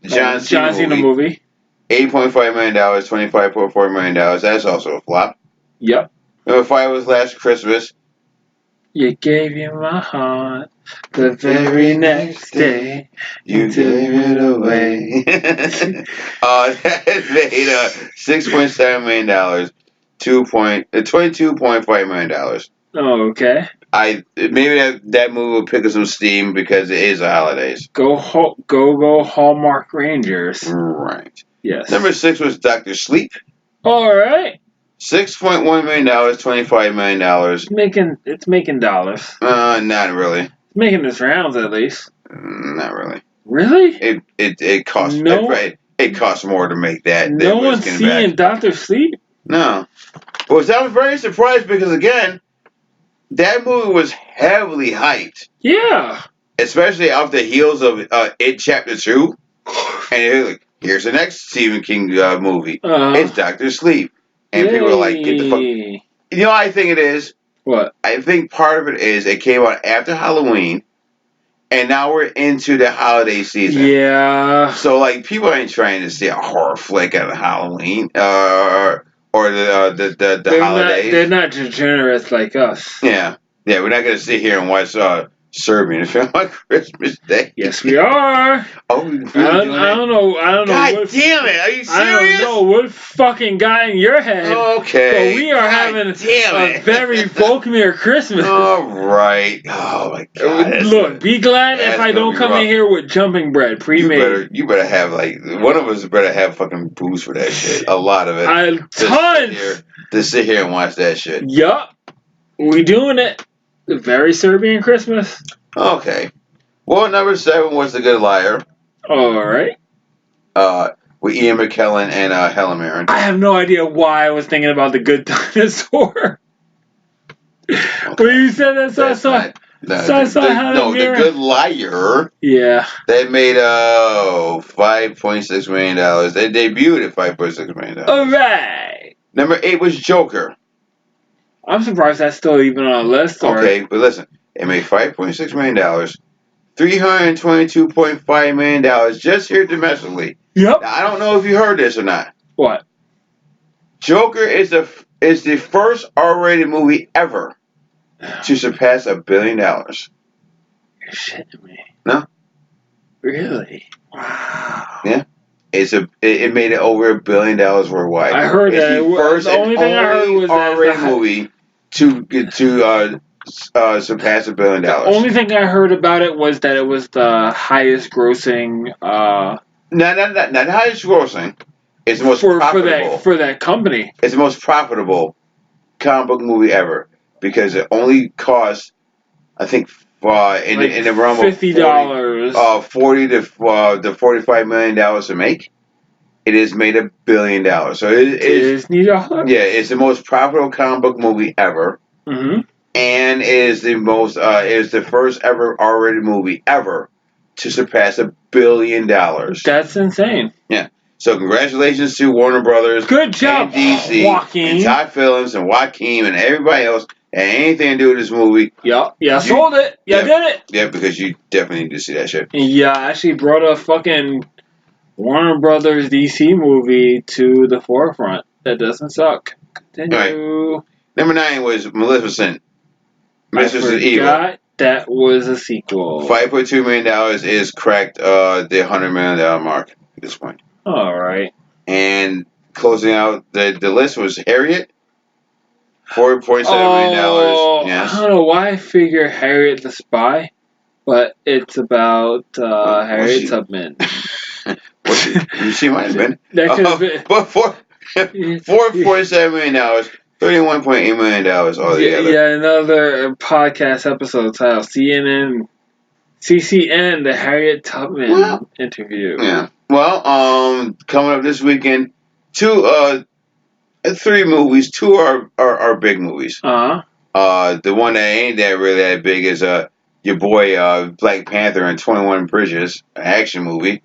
John Cena movie. $8.5 million, $25.4 million. That's also a flop. Yep. Number 5 was Last Christmas. You gave you my heart the very next day. You gave it away. That made $6.7 million, $22.5 million. Oh, okay. Maybe that movie will pick up some steam because it is the holidays. Go Hallmark Rangers. Right. Yes. Number 6 was Dr. Sleep. All right. $6.1 million, $25 million. It's making dollars. Not really. It's making its rounds at least. Not really. Really? It costs. No. It costs more to make that. No one's seeing Dr. Sleep? No. Well, I was very surprised because, again, that movie was heavily hyped. Yeah. Especially off the heels of It Chapter 2. And you're like, here's the next Stephen King movie. It's Dr. Sleep. And people were like, get the fuck. You know what I think it is? What? I think part of it is it came out after Halloween. And now we're into the holiday season. Yeah. So, like, people ain't trying to see a horror flick at Halloween or the holidays. They're not degenerates like us. Yeah. Yeah, we're not going to sit here and watch Serbian film on Christmas Day. Yes, we are. Oh, we really I don't know. God damn it! Are you serious? I don't know what fucking got in your head. Okay. But we are having a very Volkmere Christmas. All right. Oh my God. Look, be glad if I don't come in here with jumping bread pre-made. You better have one of us better have fucking booze for that shit. A lot of it. Tons. To sit here and watch that shit. Yup. We doing it. Very Serbian Christmas. Okay. Well, number 7 was The Good Liar. All right. With Ian McKellen and Helen Mirren. I have no idea why I was thinking about The Good Dinosaur. Okay. When you said that, The Good Liar. Yeah. They made $5.6 million. They debuted at $5.6 million. All right. Number 8 was Joker. I'm surprised that's still even on a list. Okay, but listen, it made $5.6 million, $322.5 million just here domestically. Yep. Now, I don't know if you heard this or not. What? Joker is the first R-rated movie ever to surpass $1 billion. You're shitting me. No. Really? Wow. Yeah. It made it over $1 billion worldwide. I heard that. It's the first the only thing I heard was R-rated movie to surpass $1 billion. The only thing I heard about it was that it was the highest grossing. Not the highest grossing. It's the most profitable for that company. It's the most profitable comic book movie ever because it only cost, I think, in the realm of $50 to $45 million to make. It has made $1 billion. So it is. Yeah, it's the most profitable comic book movie ever. Mm-hmm. And is the first ever R-rated movie ever to surpass $1 billion. That's insane. Yeah. So congratulations to Warner Brothers. Good job, and DC, Joaquin. and Todd Phillips and Joaquin and everybody else that had anything to do with this movie. Yep. Yeah, sold it. Yeah, did it. Yeah, because you definitely need to see that shit. Yeah, I actually brought a fucking Warner Brothers DC movie to the forefront. That doesn't suck. Continue. Right. Number 9 was Maleficent. Maleficent Evil. That was a sequel. $5.2 million is cracked the $100 million mark at this point. All right. And closing out the list was Harriet. $4.7 million. Yes. I don't know why I figure Harriet the Spy, but it's about Harriet Tubman. She might have been. That could have been. But $4.7 million, $31.8 million altogether. Yeah, another podcast episode titled CCN, the Harriet Tubman interview. Yeah. Well, coming up this weekend, 3 movies. 2 are big movies. The one that ain't really that big is your boy Black Panther and 21 Bridges, an action movie.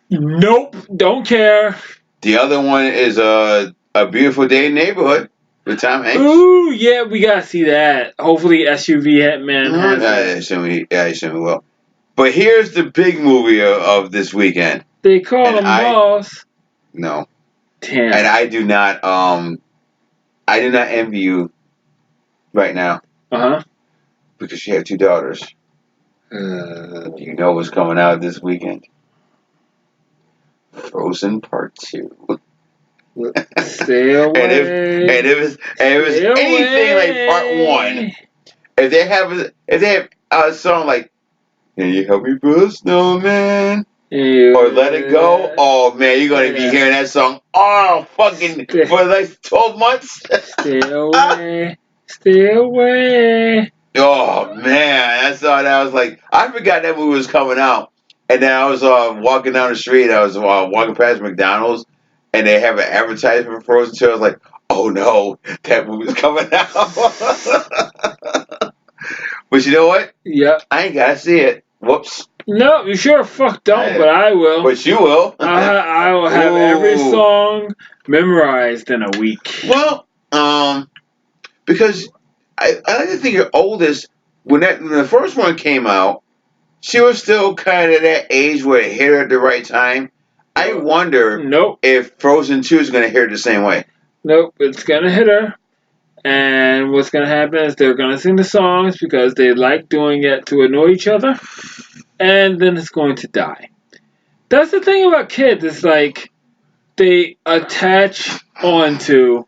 Nope, don't care. The other one is A Beautiful Day in the Neighborhood with Tom Hanks. Ooh, yeah, we gotta see that. Hopefully SUV Hitman has it. I assume we will. But here's the big movie of this weekend. They call him Boss. No. Damn. And I do not envy you right now. Because you have 2 daughters. You know what's coming out this weekend? Frozen Part 2. Stay away. and if it was anything like Part 1, if they have a song like "Can you help me build a snowman?" Or Let It Go. Oh man, you're gonna be hearing that song fucking for the next 12 months. Stay away, stay away. Oh man, I saw that. I was like, I forgot that movie was coming out. And then I was walking down the street. I was walking past McDonald's, and they have an advertisement for Frozen 2. I was like, oh no, that movie's coming out. But you know what? Yep. I ain't gotta see it. Whoops. No, you sure fuck don't, but I will. But you will. I will have every song memorized in a week. Well, because I like to think your oldest, when the first one came out, she was still kind of that age where it hit her at the right time. I wonder if Frozen 2 is going to hit her the same way. Nope, it's going to hit her. And what's going to happen is they're going to sing the songs because they like doing it to annoy each other. And then it's going to die. That's the thing about kids. It's like they attach onto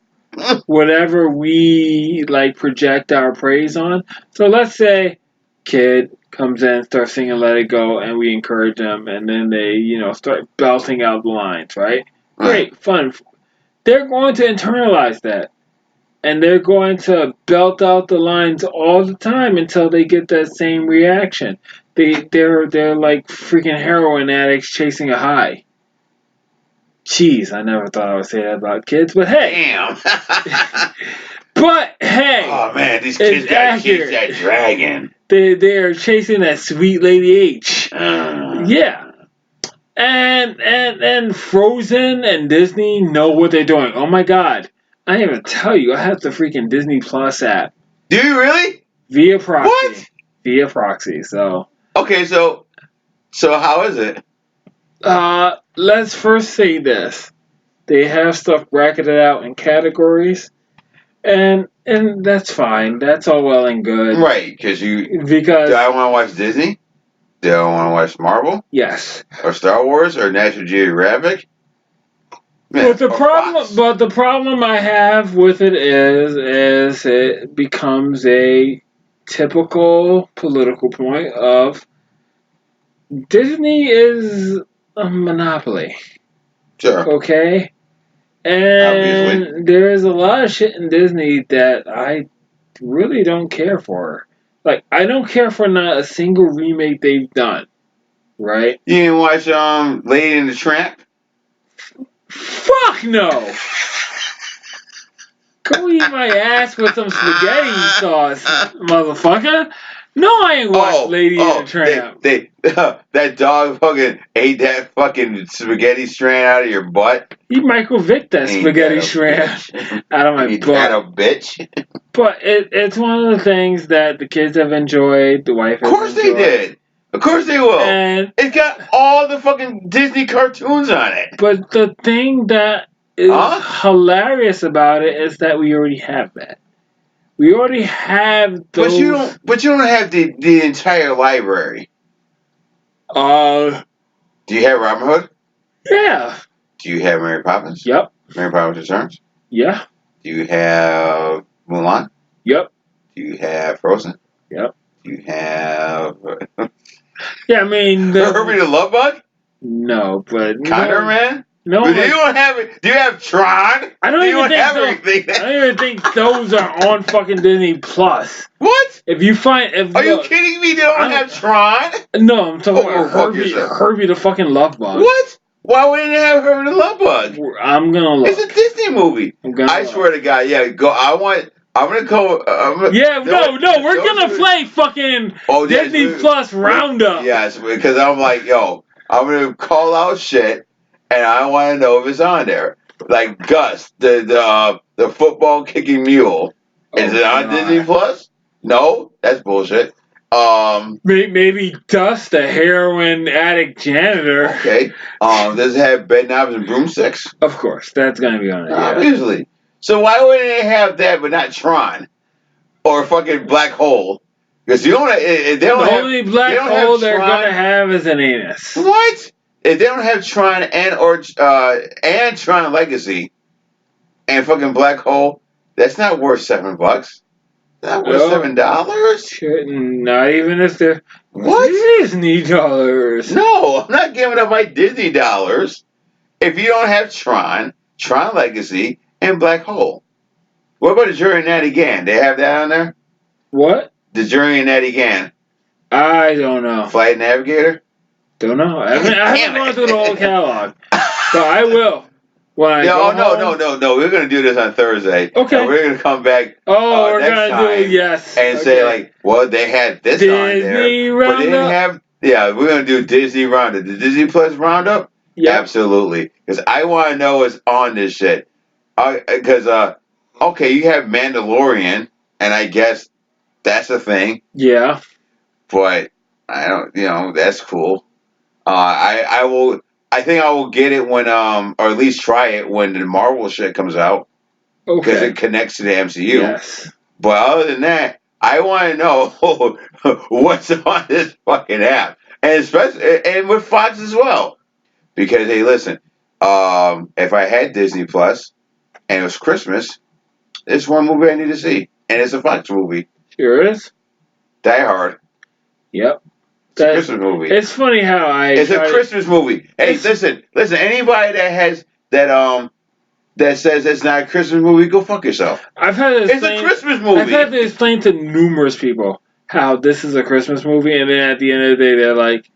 whatever we like project our praise on. So let's say kid comes in, starts singing Let It Go, and we encourage them, and then they, start belting out the lines, right? Great, fun. They're going to internalize that. And they're going to belt out the lines all the time until they get that same reaction. They're like freaking heroin addicts chasing a high. Jeez, I never thought I would say that about kids, but hey. Damn. But hey. Oh man, these kids got to chase that dragon. They're chasing that sweet Lady H. Yeah. And Frozen and Disney know what they're doing. Oh my god. I didn't even tell you, I have the freaking Disney Plus app. Do you really? Via proxy. What? Via proxy, so. Okay, so how is it? Let's first say this. They have stuff bracketed out in categories, and that's fine. That's all well and good. Right, because do I want to watch Disney? Do I want to watch Marvel? Yes. Or Star Wars or National Geographic? But the problem I have with it is it becomes a typical political point of Disney is a monopoly. Sure. Okay? And obviously, there's a lot of shit in Disney that I really don't care for. Like, I don't care for not a single remake they've done. Right? You didn't watch Lady and the Tramp? Fuck no! Go eat my ass with some spaghetti sauce, motherfucker. No, I ain't watched Lady and the Tramp. That dog fucking ate that fucking spaghetti strand out of your butt. He Michael Vick that spaghetti strand out of my butt. That a bitch. But it's one of the things that the kids have enjoyed, the wife has enjoyed. Of course they did. Of course they will. And it's got all the fucking Disney cartoons on it. But the thing that is hilarious about it is that we already have that. We already have those. But you don't have the entire library. Do you have Robin Hood? Yeah. Do you have Mary Poppins? Yep. Mary Poppins Returns? Yeah. Do you have Mulan? Yep. Do you have Frozen? Yep. Do you have... Yeah, I mean... Herbie the Love Bug? No, but... Condor Man? No. But you don't have it. Do you have Tron? I don't even think those are on fucking Disney Plus. What? If you find... Are you kidding me? They don't have Tron? No, I'm talking about Herbie the fucking Love Bug. What? Why wouldn't it have Herbie the Love Bug? I'm gonna look. It's a Disney movie. I swear to God, yeah. Go. I'm gonna go. We're gonna play fucking Disney Plus Roundup. Yes, because I'm like, yo, I'm gonna call out shit, and I want to know if it's on there. Like Gus, the football kicking mule. Is it on Disney Plus? No, that's bullshit. Maybe Dust, the heroin addict janitor. Okay. Does it have bed knobs and broomsticks? Of course, that's gonna be on it. Obviously. So why wouldn't they have that, but not Tron or fucking Black Hole? Because the only black hole they're gonna have is an anus. What? If they don't have Tron and Tron Legacy and fucking Black Hole, that's not worth $7. That was $7. Not even if they're What? Disney dollars. No, I'm not giving up my Disney dollars if you don't have Tron, Tron Legacy, and Black Hole. What about the Jury and Natty Gann? They have that on there? What? The Jury and Natty Gann. I don't know. Flight Navigator? Don't know. I haven't gone through the whole catalog. But I will. When I go home. No. We're going to do this on Thursday. Okay. And we're going to come back we're next going to time do, yes. and say, like, well, they had this Disney on there. But they didn't have, we're going to do Disney Roundup. The Disney Plus Roundup? Yeah. Absolutely. Because I want to know what's on this shit. Because, okay, you have Mandalorian, and I guess that's a thing. Yeah. But, I don't, that's cool. I think I will get it when, or at least try it when the Marvel shit comes out. Okay. Because it connects to the MCU. Yes. But other than that, I want to know what's on this fucking app. And especially, and with Fox as well. Because, hey, listen, if I had Disney Plus and it was Christmas, there's one movie I need to see. And it's a Fox movie. Sure is. Die Hard. Yep. It's a Christmas movie. It's funny how It's a Christmas movie. Hey, listen. Anybody that has that says it's not a Christmas movie, go fuck yourself. It's a Christmas movie. I've had to explain to numerous people how this is a Christmas movie, and then at the end of the day, they're like,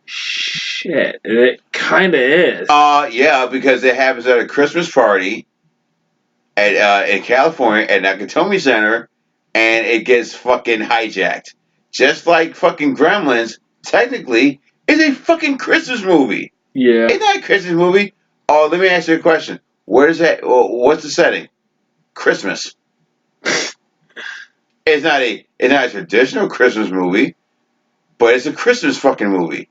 "Shit, it kind of is." Yeah, because it happens at a Christmas party at in California at Nakatomi Center, and it gets fucking hijacked. Just like fucking Gremlins, technically, is a fucking Christmas movie. Yeah. It's not a Christmas movie. Oh, let me ask you a question. Where is that? What's the setting? Christmas. It's not a traditional Christmas movie, but it's a Christmas fucking movie.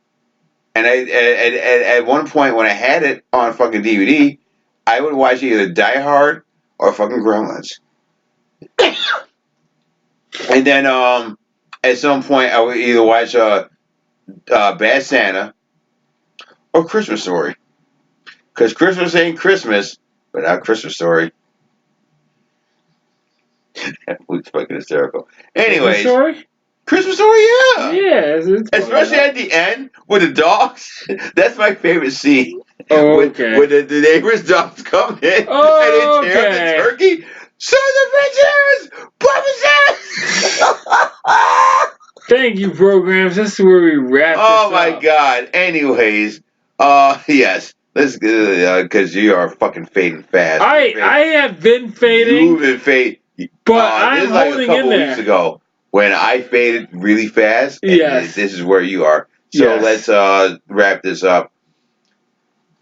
And at one point when I had it on fucking DVD, I would watch either Die Hard or fucking Gremlins. And then at some point I would either watch Bad Santa or Christmas Story. Because Christmas ain't Christmas without Christmas Story. We're fucking hysterical. Anyways. Christmas Story, yeah. Yeah. Especially at the end with the dogs. That's my favorite scene. Oh, okay. When the neighbor's dogs come in and they tear up the turkey. Sons of bitches! Puppies! Thank you, programs. This is where we wrap this up. Oh, my God. Anyways, yes. Let's because you are fucking fading fast. I have been fading. You've been fading. But I'm holding in there. This is like a couple weeks ago when I faded really fast. And yes. This is where you are. So let's wrap this up.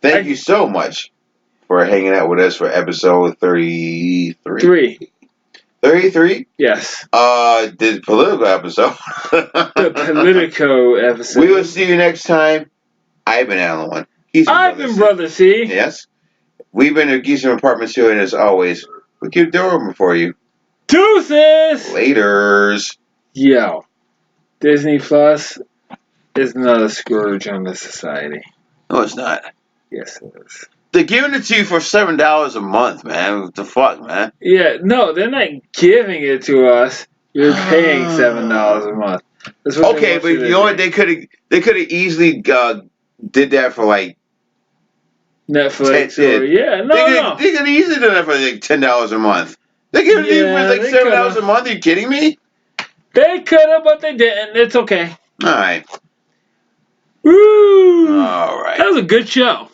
Thank you so much for hanging out with us for episode 33. 33? Yes. The political episode. The Politico episode. We will see you next time. I've been Alan. I've been Brother C. Yes. We've been at Geeks From Apartment 2, and as always, we keep the door open for you. Deuces! Laters. Yo. Disney Plus is not a scourge on the society. No, it's not. Yes, it is. They're giving it to you for $7 a month, man. What the fuck, man? Yeah, no, they're not giving it to us. You're paying $7 a month. Okay, but you know what? They could have easily did that for like Netflix. They could easily do that for like $10 a month. They giving it to you for like $7 a month. Are you kidding me? They could have, but they didn't. It's okay. All right. Woo! All right. That was a good show.